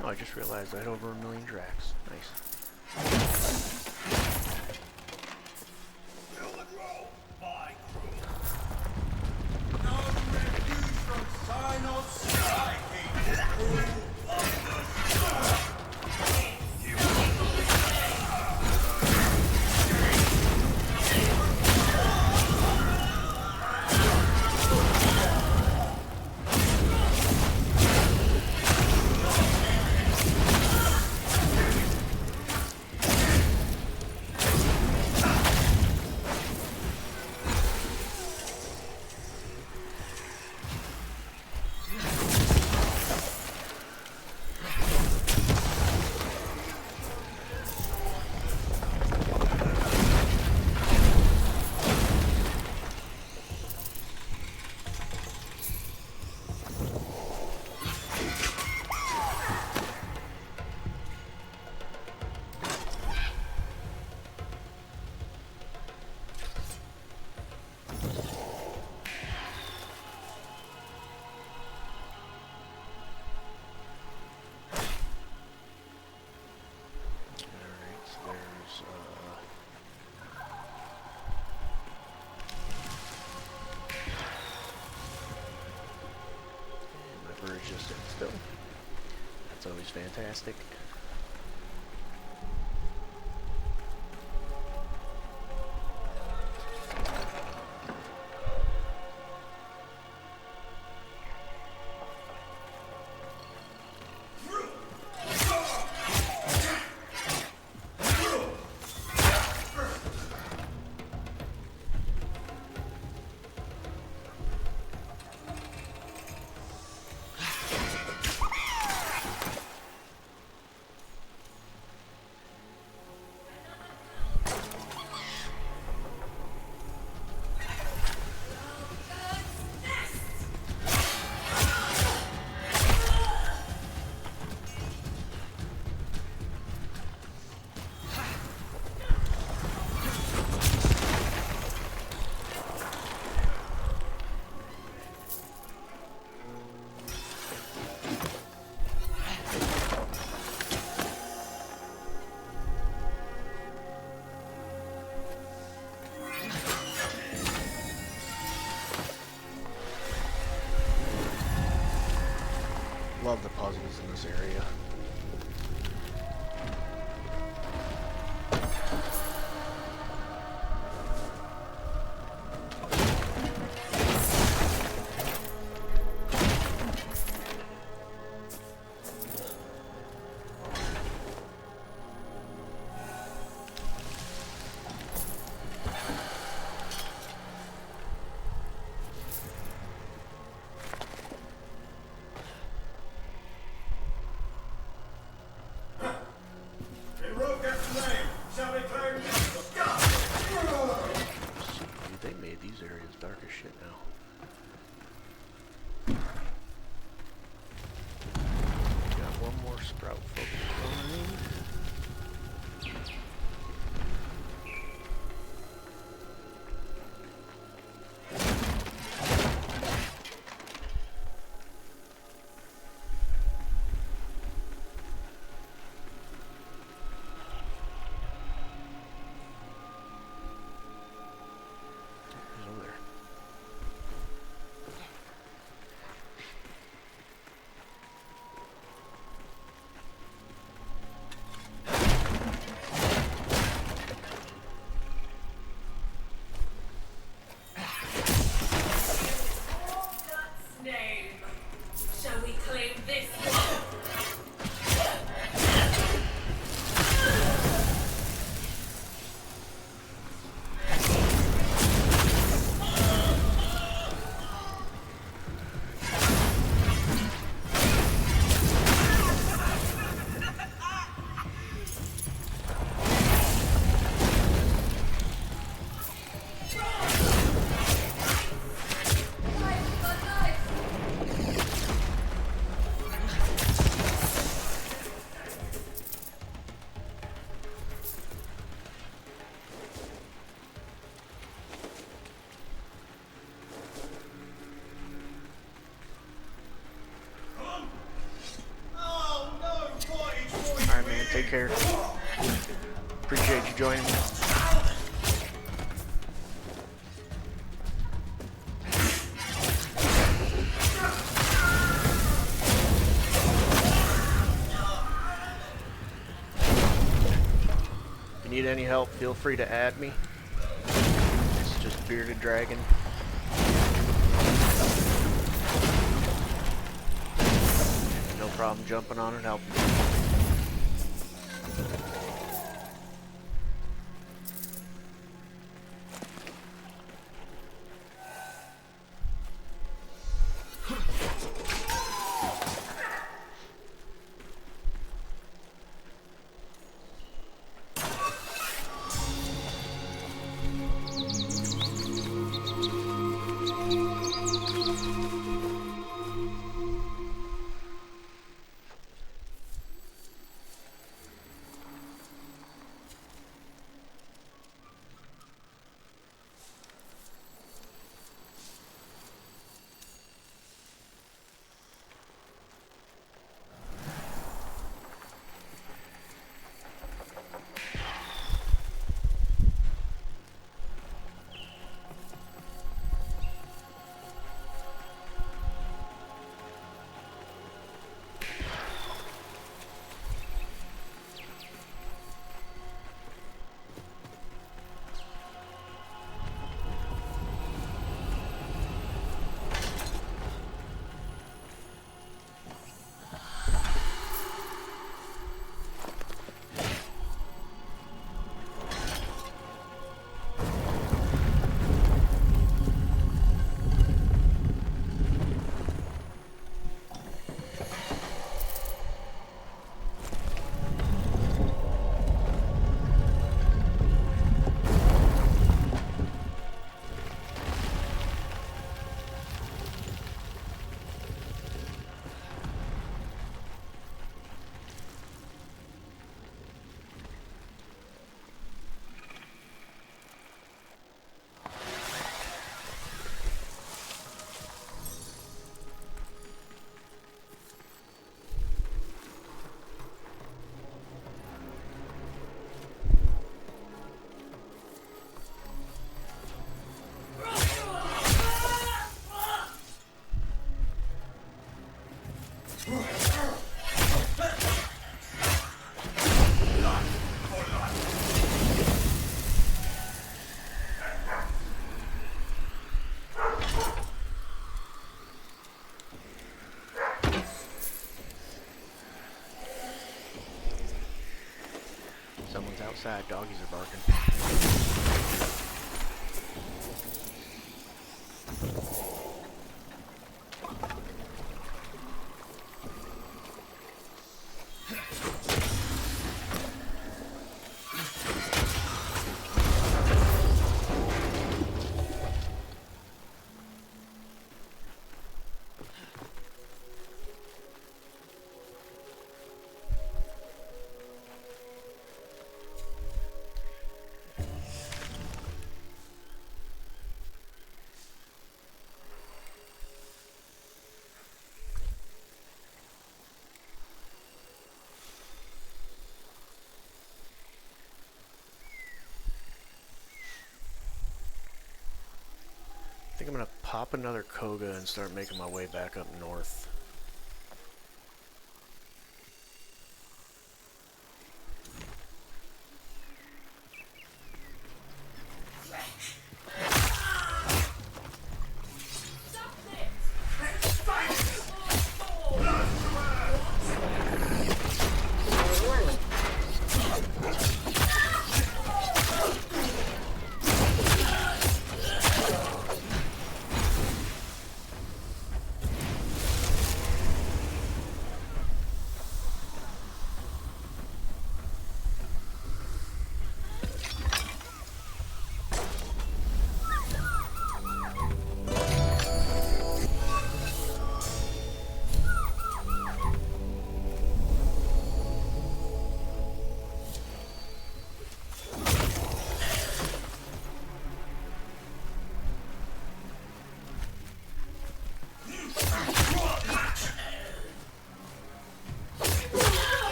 Oh, I just realized I had over 1,000,000 Drax. Nice. Just still. That's always fantastic. Love the puzzles in this area. Take care. Appreciate you joining me. If you need any help, feel free to add me. It's just Bearded Dragon. No problem jumping on and helping you. Someone's outside. Doggies are barking. I think I'm gonna pop another cogah and start making my way back up north.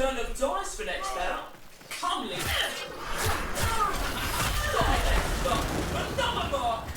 turn of dice for next bout. Come, Lee. Another mark.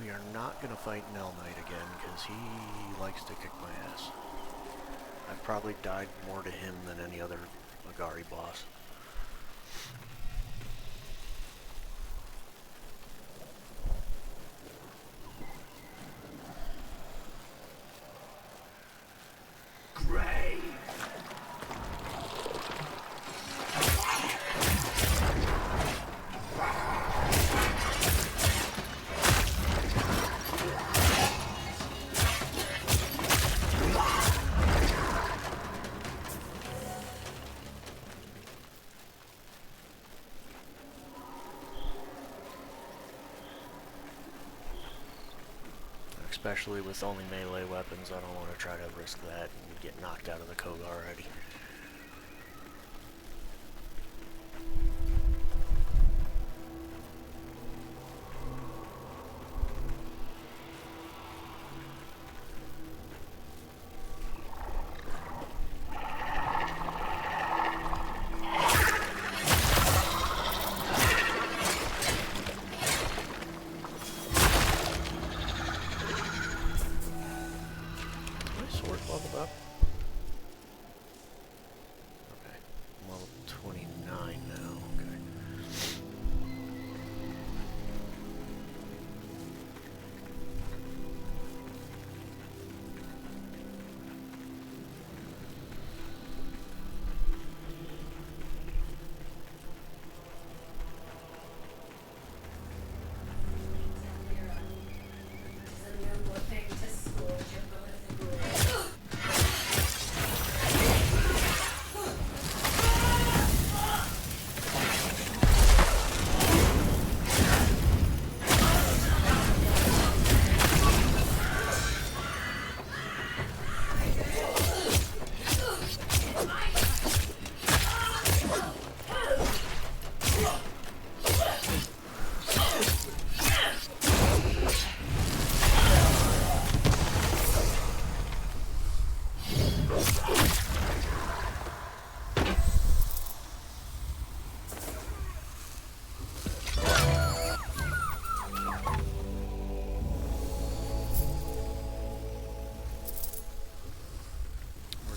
We are not going to fight Nell Knight again, because he likes to kick my ass. I've probably died more to him than any other Agari boss. Especially with only melee weapons, I don't want to try to risk that and get knocked out of the cogah already. Leveled up. Okay, I'm level 29 now. Okay.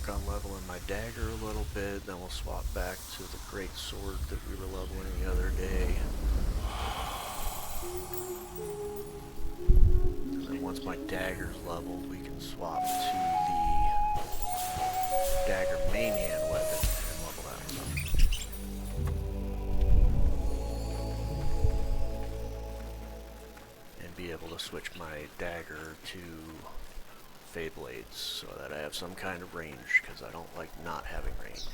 On leveling my dagger a little bit, then we'll swap back to the great sword that we were leveling the other day. And then once my dagger's leveled, we can swap to the dagger main hand weapon and level that one up. And be able to switch my dagger to Fade Blades so that I have some kind of range, because I don't like not having range.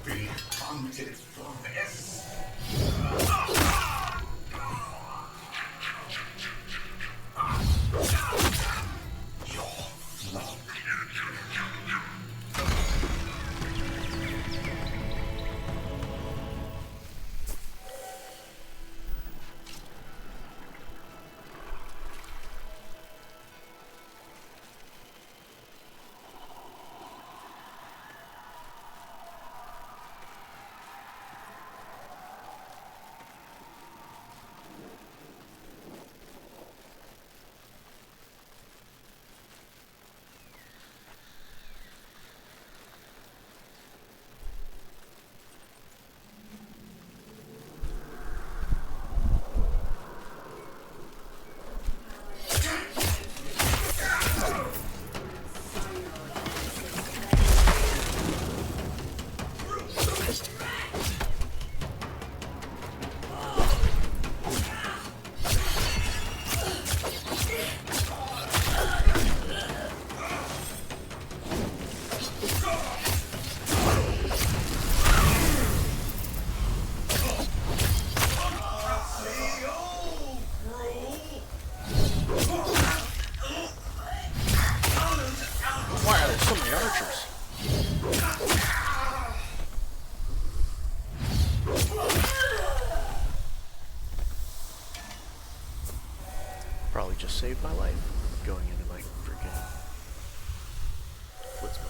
Be hunted for this. Your flock. Probably just saved my life going into my freaking blitz mode.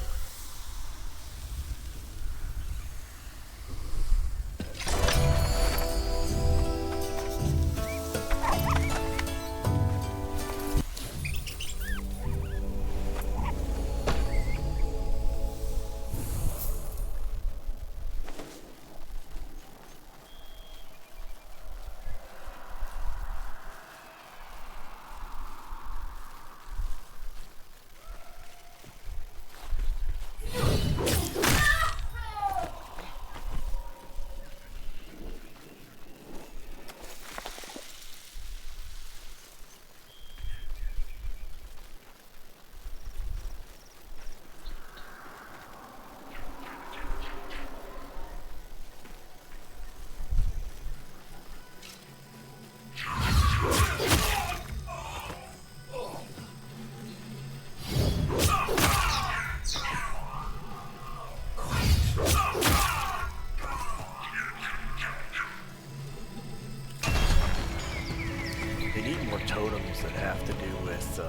They need more totems that have to do with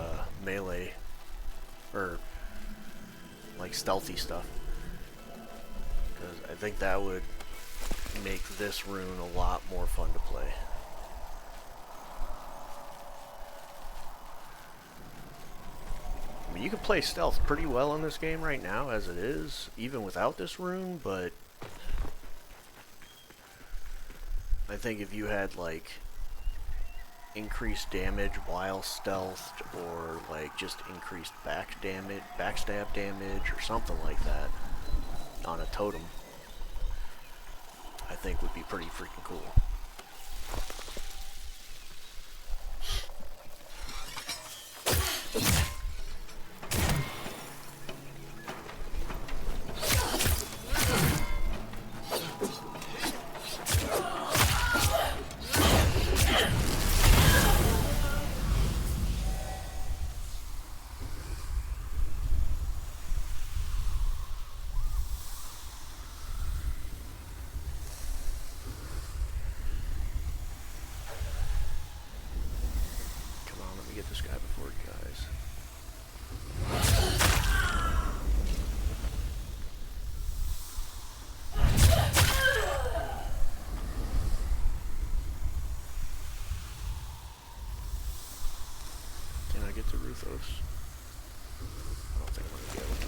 melee or like stealthy stuff, because I think that would make this rune a lot more fun to play. I mean, you can play stealth pretty well in this game right now as it is, even without this rune, but I think if you had like increased damage while stealthed, or like just increased backstab damage or something like that on a totem, I think would be pretty freaking cool. Get this guy before he dies. Can I get to Ruthos? I don't think I'm going to be able to.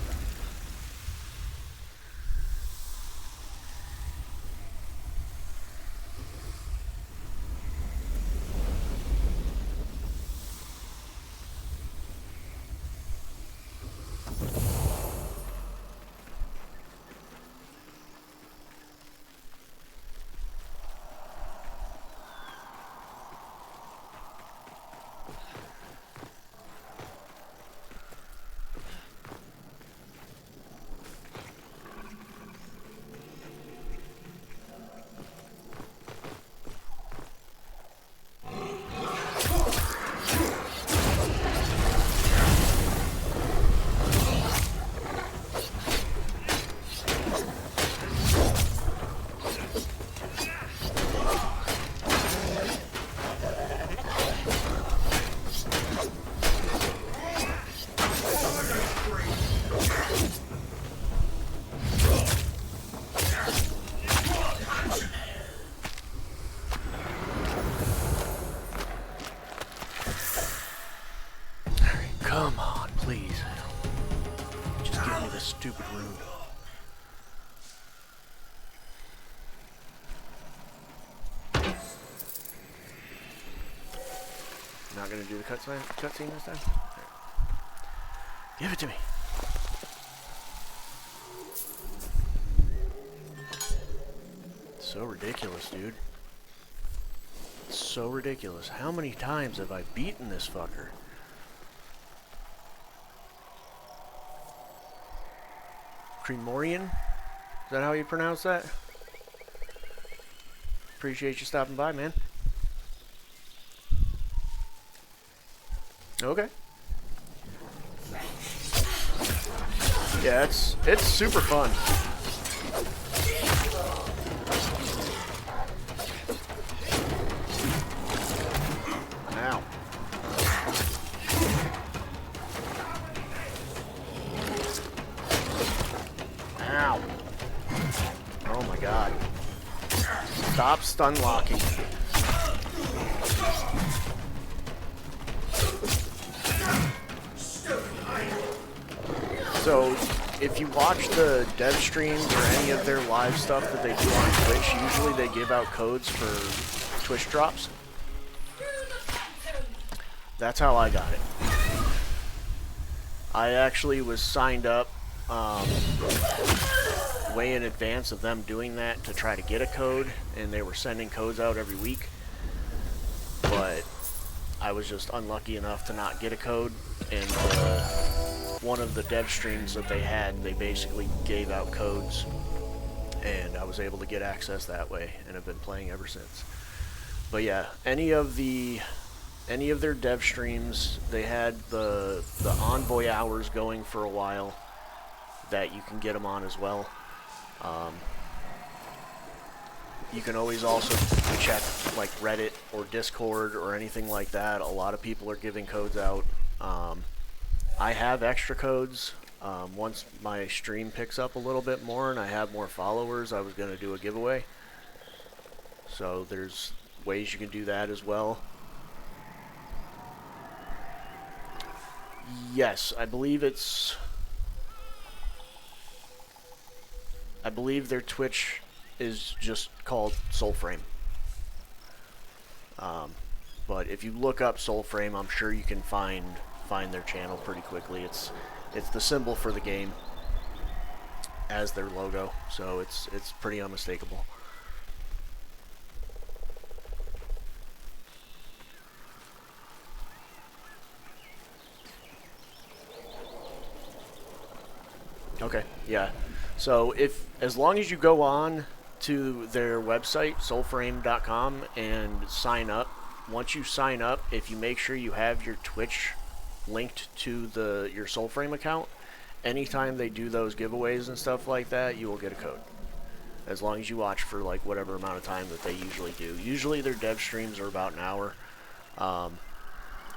Come on, please. Just give me this stupid rune. Not gonna do the cutscene this time? Right. Give it to me. So ridiculous, dude. So ridiculous. How many times have I beaten this fucker? Cremorian? Is that how you pronounce that? Appreciate you stopping by, man. Okay. Yeah, it's super fun. Ow. Stop stun locking. So, if you watch the dev streams or any of their live stuff that they do on Twitch, usually they give out codes for Twitch drops. That's how I got it. I actually was signed up way in advance of them doing that to try to get a code, and they were sending codes out every week. But I was just unlucky enough to not get a code, and one of the dev streams that they had, they basically gave out codes, and I was able to get access that way, and have been playing ever since. But yeah, any of their dev streams, they had the Envoy hours going for a while that you can get them on as well. You can always also check like Reddit or Discord or anything like that. A lot of people are giving codes out. I have extra codes. Once my stream picks up a little bit more and I have more followers, I was going to do a giveaway. So there's ways you can do that as well. Yes, I believe their Twitch is just called Soulframe. But if you look up Soulframe, I'm sure you can find their channel pretty quickly. It's the symbol for the game as their logo, so it's pretty unmistakable. Okay, yeah. So as long as you go on to their website, soulframe.com, and sign up, once you sign up, if you make sure you have your Twitch linked to your Soulframe account, anytime they do those giveaways and stuff like that, you will get a code. As long as you watch for like whatever amount of time that they usually do. Usually their dev streams are about an hour,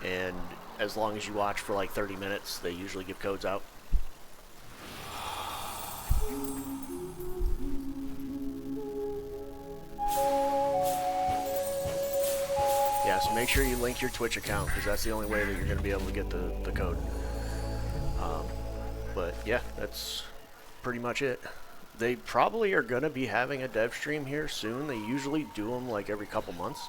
and as long as you watch for like 30 minutes, they usually give codes out. Yeah, so make sure you link your Twitch account, because that's the only way that you're going to be able to get the code. But yeah, that's pretty much it. They probably are going to be having a dev stream here soon. They usually do them like every couple months.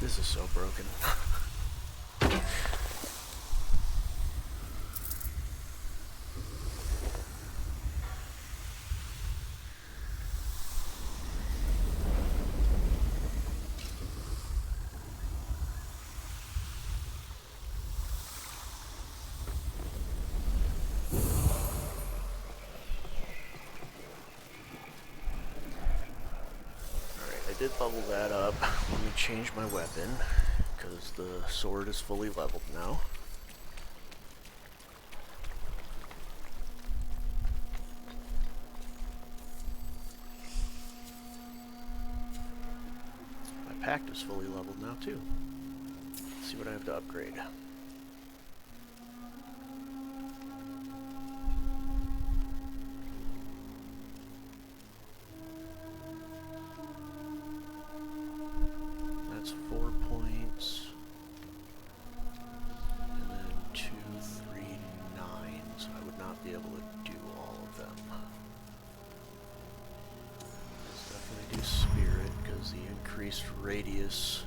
This is so broken. I did level that up. Let me change my weapon, because the sword is fully leveled now. My pact is fully leveled now too. Let's see what I have to upgrade. That's 4 points. And then 2, 3, 9. So I would not be able to do all of them. Let's definitely do Spirit, because the increased radius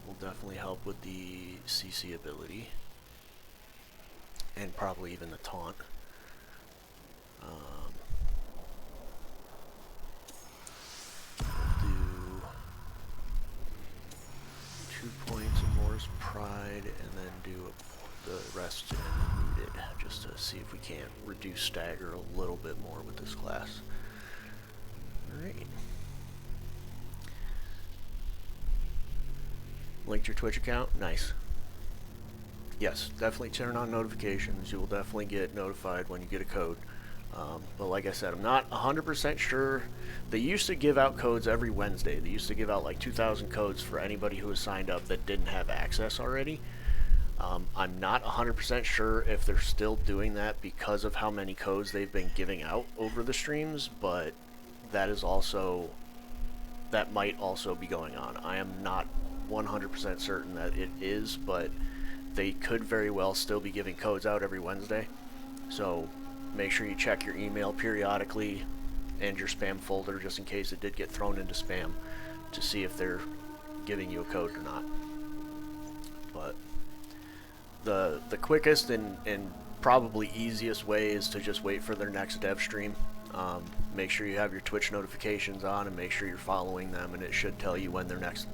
will definitely help with the CC ability. And probably even the taunt. just pride and then do the rest muted, just to see if we can't reduce stagger a little bit more with this class. Alright. Linked your Twitch account? Nice. Yes, definitely turn on notifications. You will definitely get notified when you get a code. But like I said, I'm not 100% sure. They used to give out codes every Wednesday. They used to give out like 2,000 codes for anybody who was signed up that didn't have access already. I'm not 100% sure if they're still doing that because of how many codes they've been giving out over the streams, but that might also be going on. I am not 100% certain that it is, but they could very well still be giving codes out every Wednesday. So make sure you check your email periodically and your spam folder just in case it did get thrown into spam to see if they're giving you a code or not. But the quickest and probably easiest way is to just wait for their next dev stream. Make sure you have your Twitch notifications on and make sure you're following them, and it should tell you when their next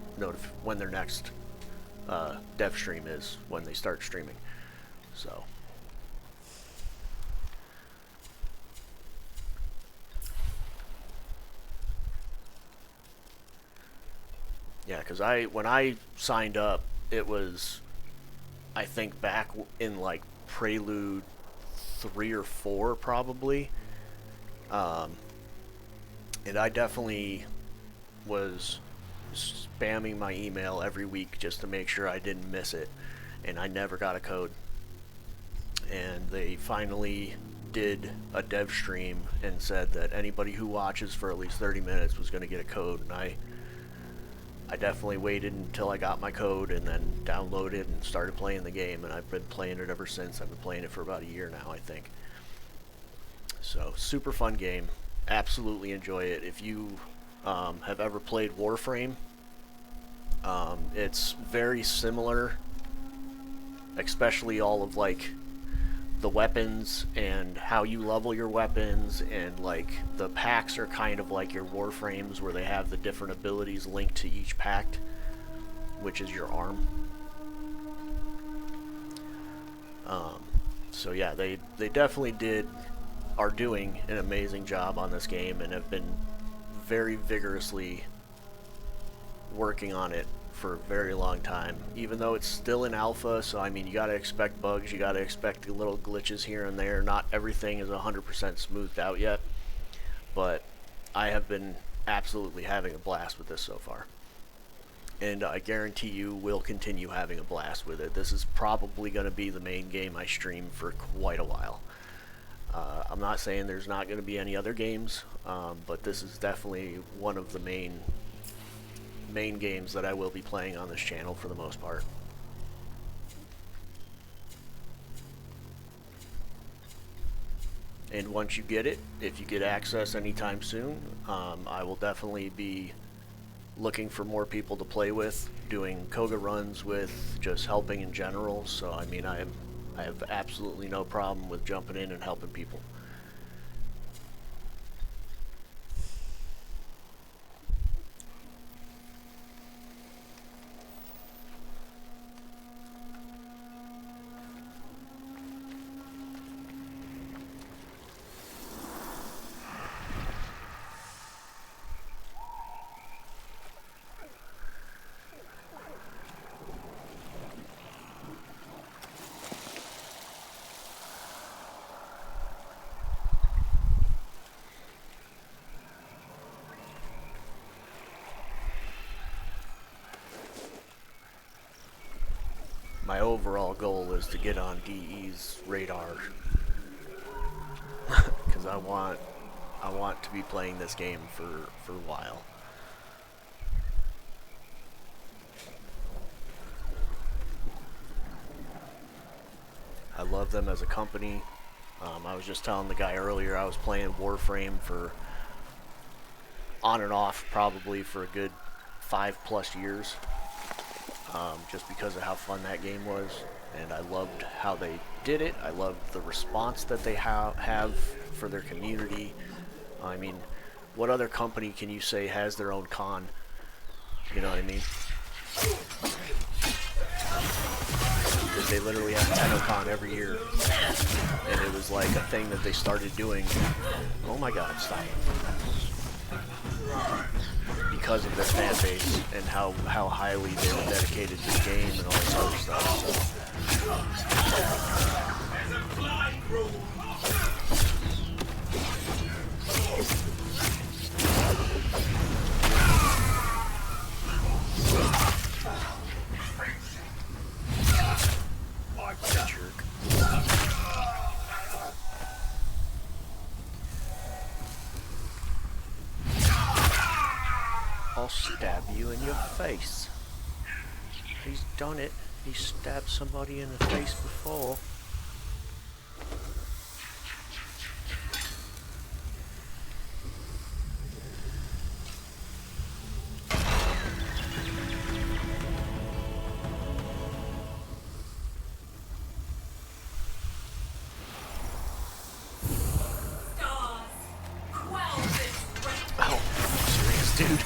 dev stream is, when they start streaming. So yeah, because when I signed up, it was, I think, back in like Prelude 3 or 4 probably, and I definitely was spamming my email every week just to make sure I didn't miss it, and I never got a code. And they finally did a dev stream and said that anybody who watches for at least 30 minutes was going to get a code, and I definitely waited until I got my code and then downloaded and started playing the game, and I've been playing it ever since. I've been playing it for about a year now, I think. So, super fun game. Absolutely enjoy it. If you have ever played Warframe, it's very similar, especially all of like the weapons and how you level your weapons, and like the packs are kind of like your Warframes where they have the different abilities linked to each pack, which is your arm. So yeah, they definitely are doing an amazing job on this game and have been very vigorously working on it for a very long time, even though it's still in alpha. So I mean, you gotta expect bugs, you gotta expect the little glitches here and there. Not everything is 100% smoothed out yet, but I have been absolutely having a blast with this so far, and I guarantee you will continue having a blast with it. This is probably going to be the main game I stream for quite a while. I'm not saying there's not going to be any other games, but this is definitely one of the main games that I will be playing on this channel for the most part. And once you get it, if you get access anytime soon, I will definitely be looking for more people to play with, doing cogah runs with, just helping in general. So I mean, I have absolutely no problem with jumping in and helping people. My overall goal is to get on DE's radar, because I want to be playing this game for a while. I love them as a company. I was just telling the guy earlier, I was playing Warframe for on and off probably for a good 5+ years. Just because of how fun that game was, and I loved how they did it. I loved the response that they have for their community. I mean, what other company can you say has their own con? You know what I mean? they literally have TennoCon every year, and it was like a thing that they started doing. Oh my God, stop it! Because of their fan base and how highly they were dedicated to the game and all this other stuff. Jerk. I'll stab you in your face. He's done it. He stabbed somebody in the face before. Oh, serious, dude?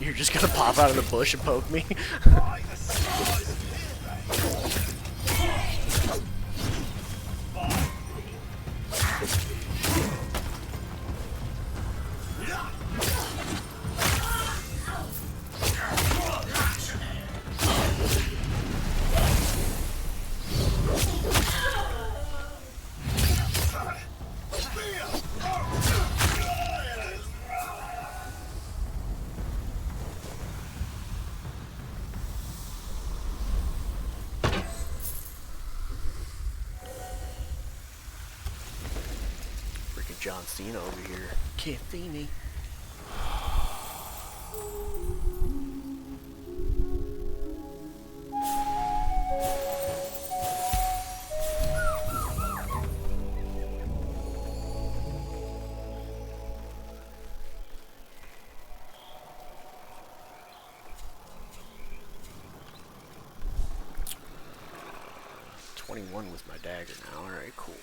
You're just gonna pop out of the bush and poke me? John Cena over here. Can't see me. With my dagger now. Alright, cool.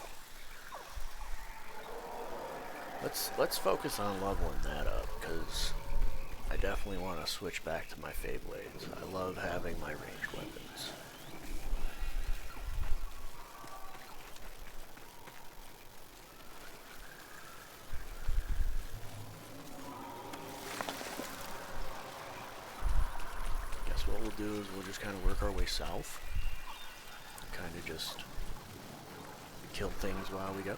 Let's focus on leveling that up, because I definitely want to switch back to my Fey Blades. I love having my ranged weapons. Guess what we'll do is we'll just kind of work our way south. Kind of just kill things while we go.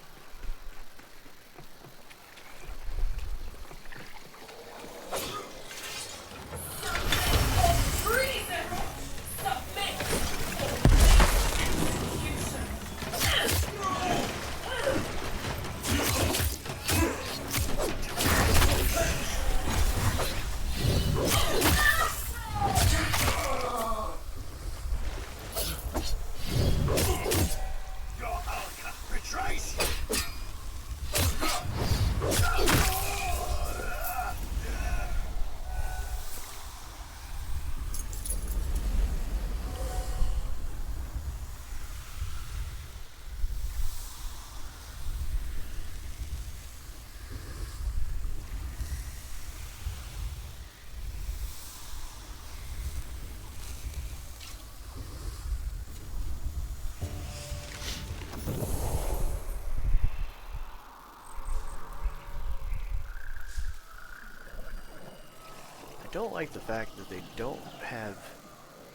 I don't like the fact that they don't have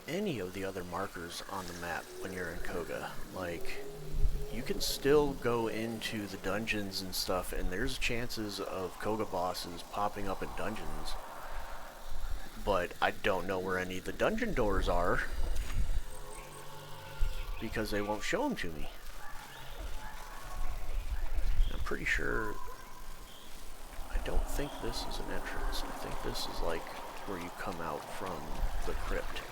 any of the other markers on the map when you're in Cogah. Like, you can still go into the dungeons and stuff, and there's chances of Cogah bosses popping up in dungeons, but I don't know where any of the dungeon doors are because they won't show them to me. I'm pretty sure. I don't think this is an entrance. I think this is like where you come out from the crypt.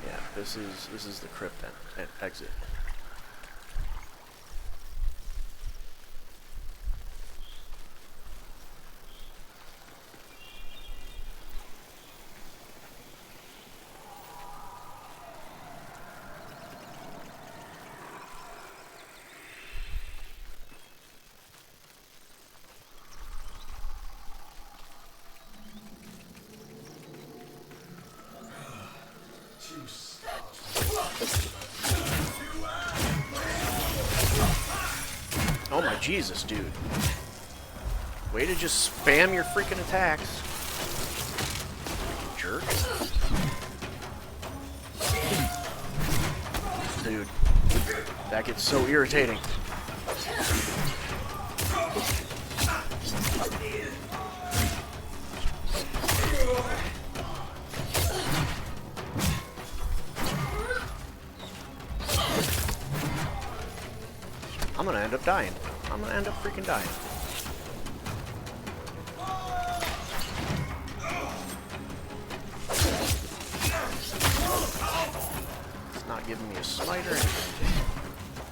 Yeah, this is the crypt exit. Jesus, dude. Way to just spam your freaking attacks. Jerk. Dude. That gets so irritating. I'm gonna end up dying. I'm gonna end up freaking dying. It's not giving me a smite or anything.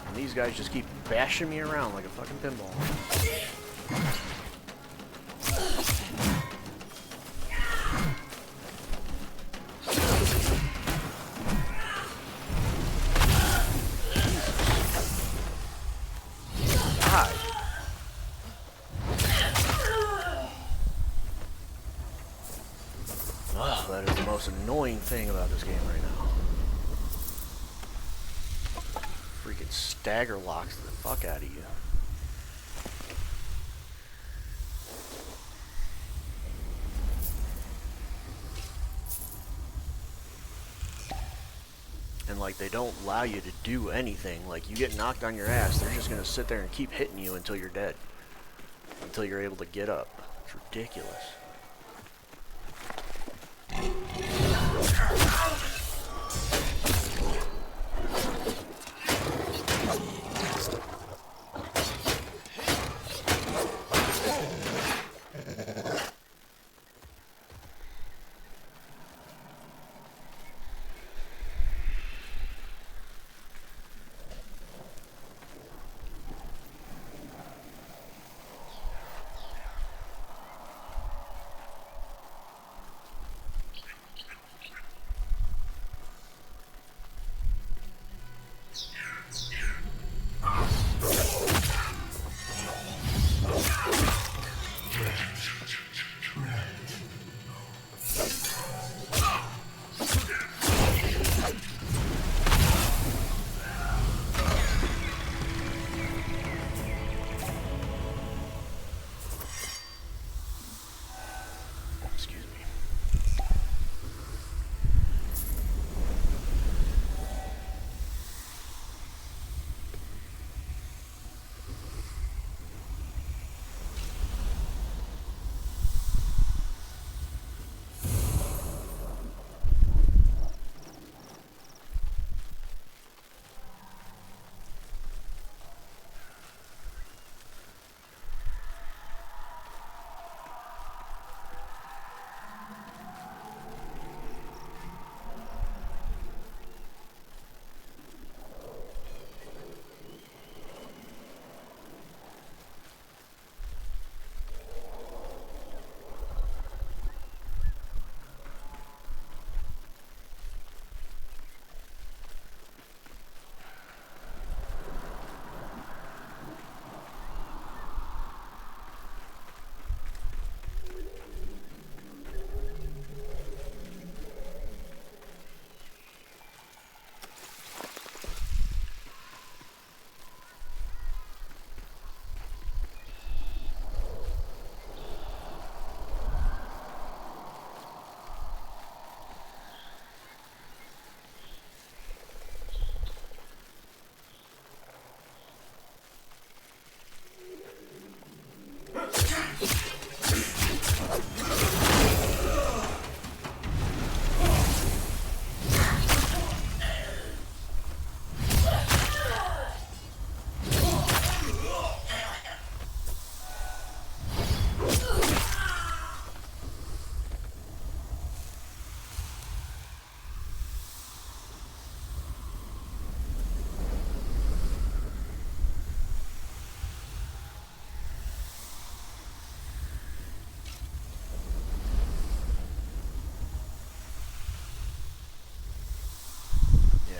And these guys just keep bashing me around like a fucking pinball. Oh, that is the most annoying thing about this game right now. Freaking stagger locks the fuck out of you. And like, they don't allow you to do anything. Like, you get knocked on your ass, they're just gonna sit there and keep hitting you until you're dead. Until you're able to get up. It's ridiculous.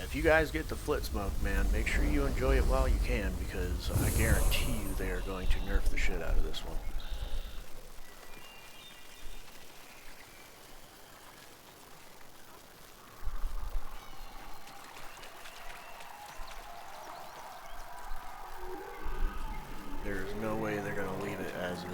If you guys get the flit smoke, man, make sure you enjoy it while you can, because I guarantee you they are going to nerf the shit out of this one. There's no way they're going to leave it as is.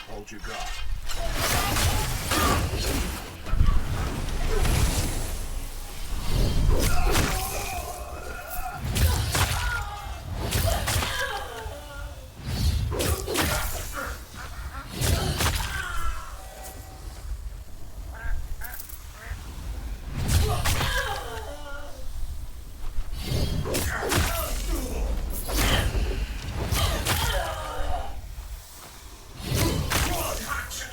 Hold your guard. Hatchet!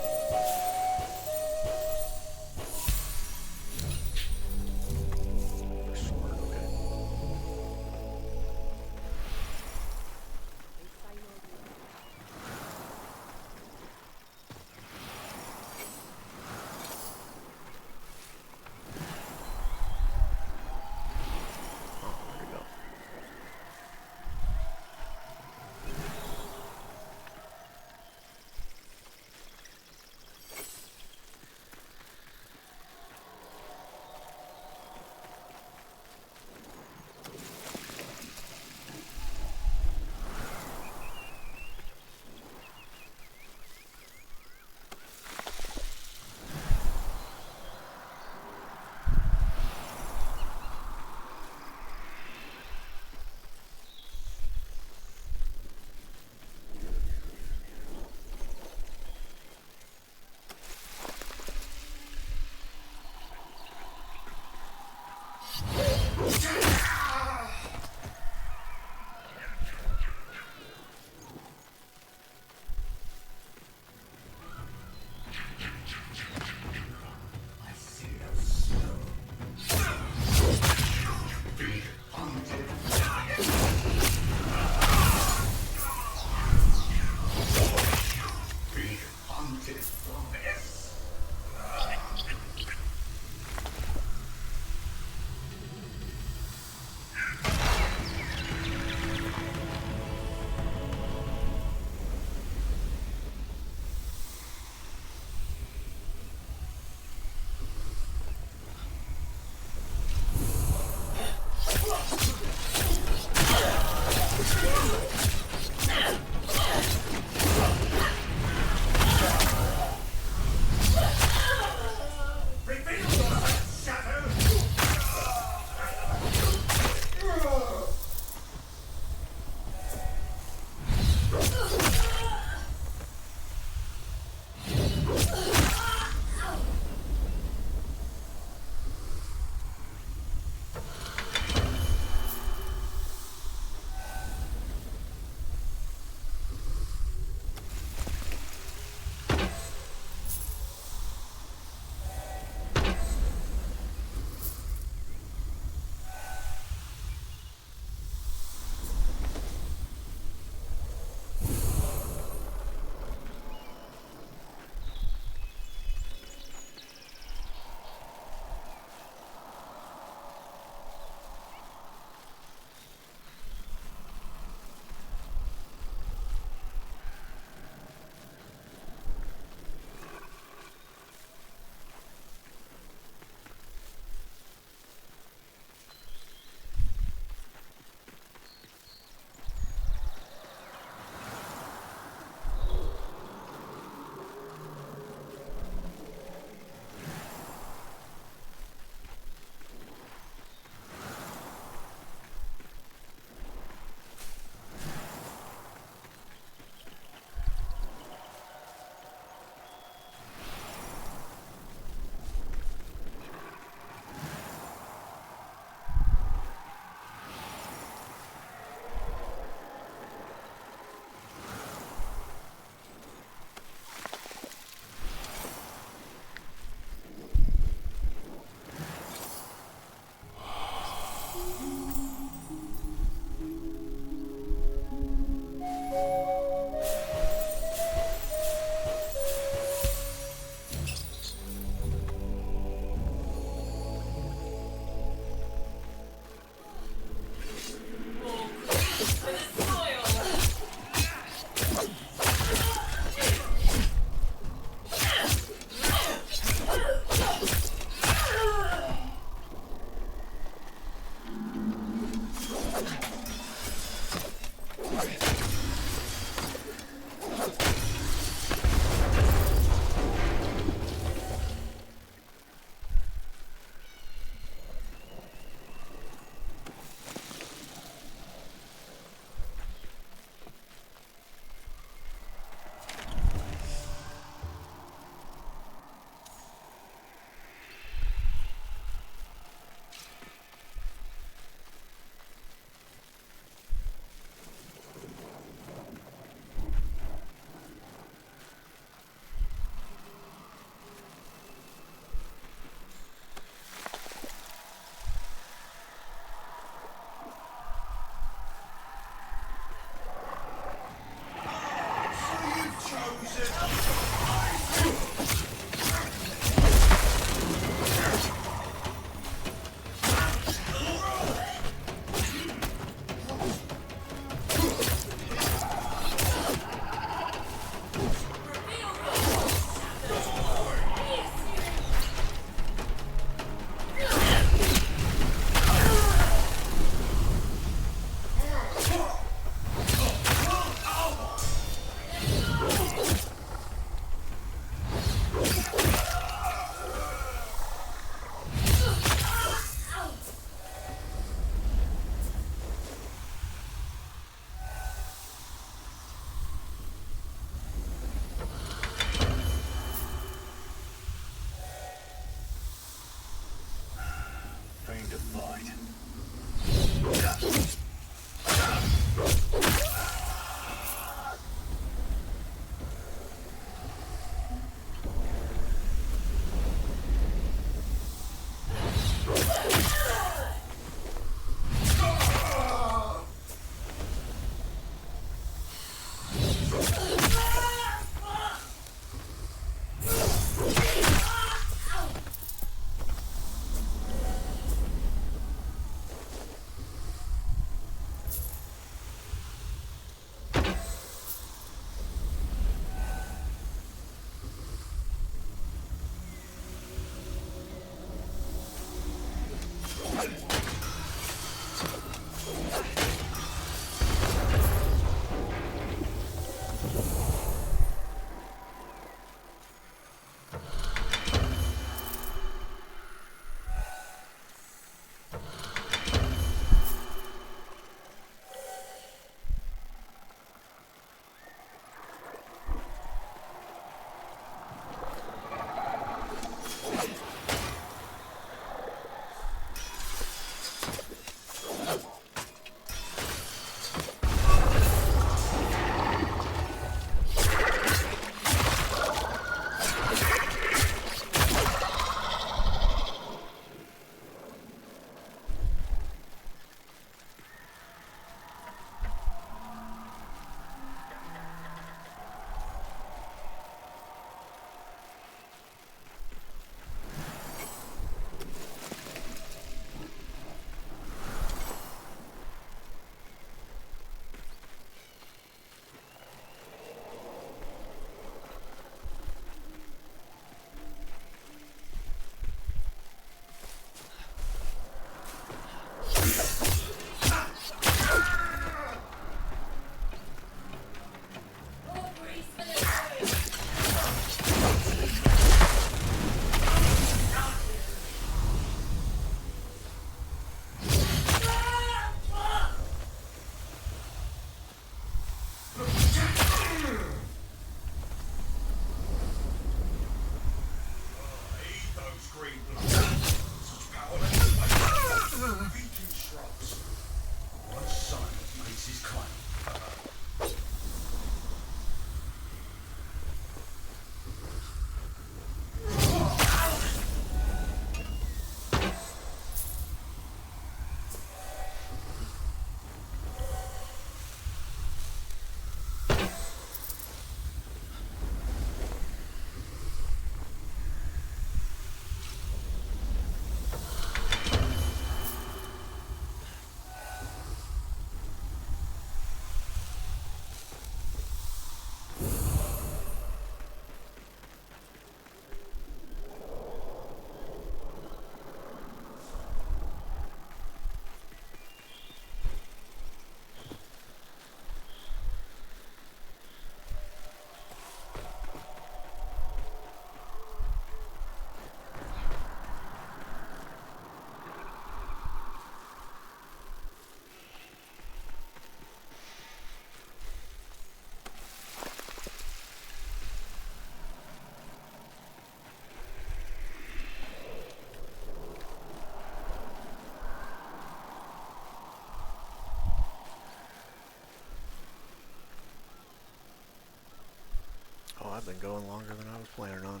I've been going longer than I was planning on.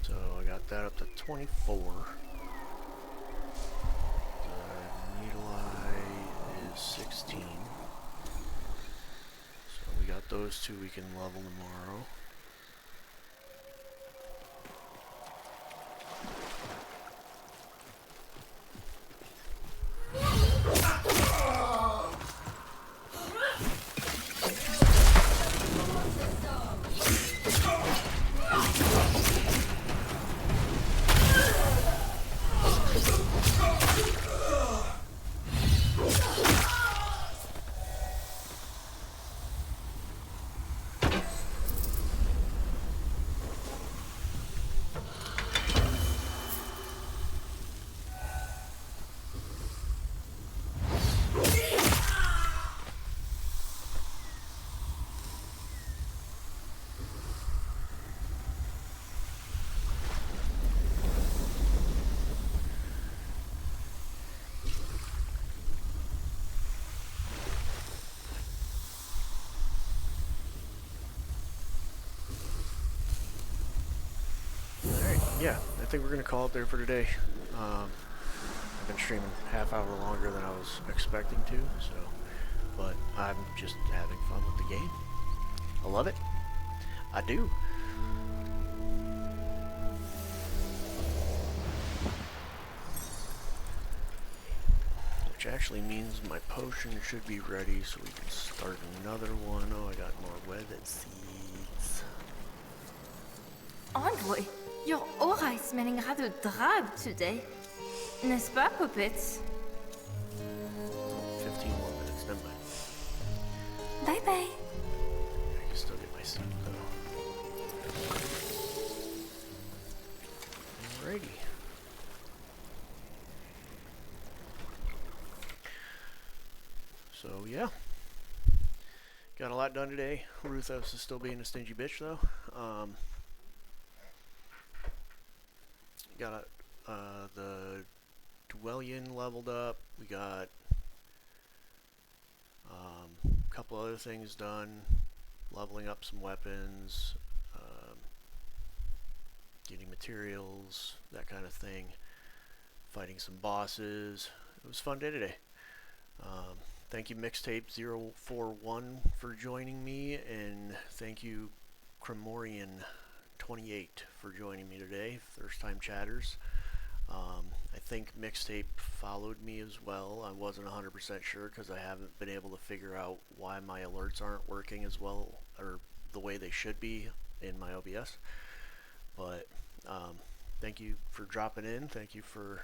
So I got that up to 24. The needle eye is 16. So we got those two we can level tomorrow. Yeah, I think we're going to call it there for today. I've been streaming half hour longer than I was expecting to, so, but I'm just having fun with the game. I love it. I do. Which actually means my potion should be ready so we can start another one. Oh, I got more weathered seeds. Envoy, your aura is smelling rather drab today. N'est-ce pas, puppets? 15 more minutes, never mind. Bye-bye. I can still get my seed though. Alrighty. So yeah, got a lot done today. Ruthos is still being a stingy bitch though. Got the Dwellion leveled up. We got a couple other things done, leveling up some weapons, getting materials, that kind of thing, fighting some bosses. It was a fun day today. Thank you Mixtape041 for joining me, and thank you Cremorian28 for joining me today, first time chatters. I think Mixtape followed me as well. I wasn't 100% sure because I haven't been able to figure out why my alerts aren't working as well or the way they should be in my OBS. But thank you for dropping in. Thank you for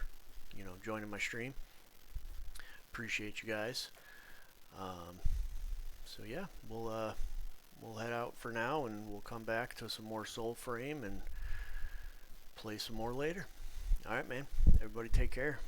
joining my stream. Appreciate you guys. So yeah, we'll head out for now, and we'll come back to some more Soulframe and play some more later. Alright, man. Everybody take care.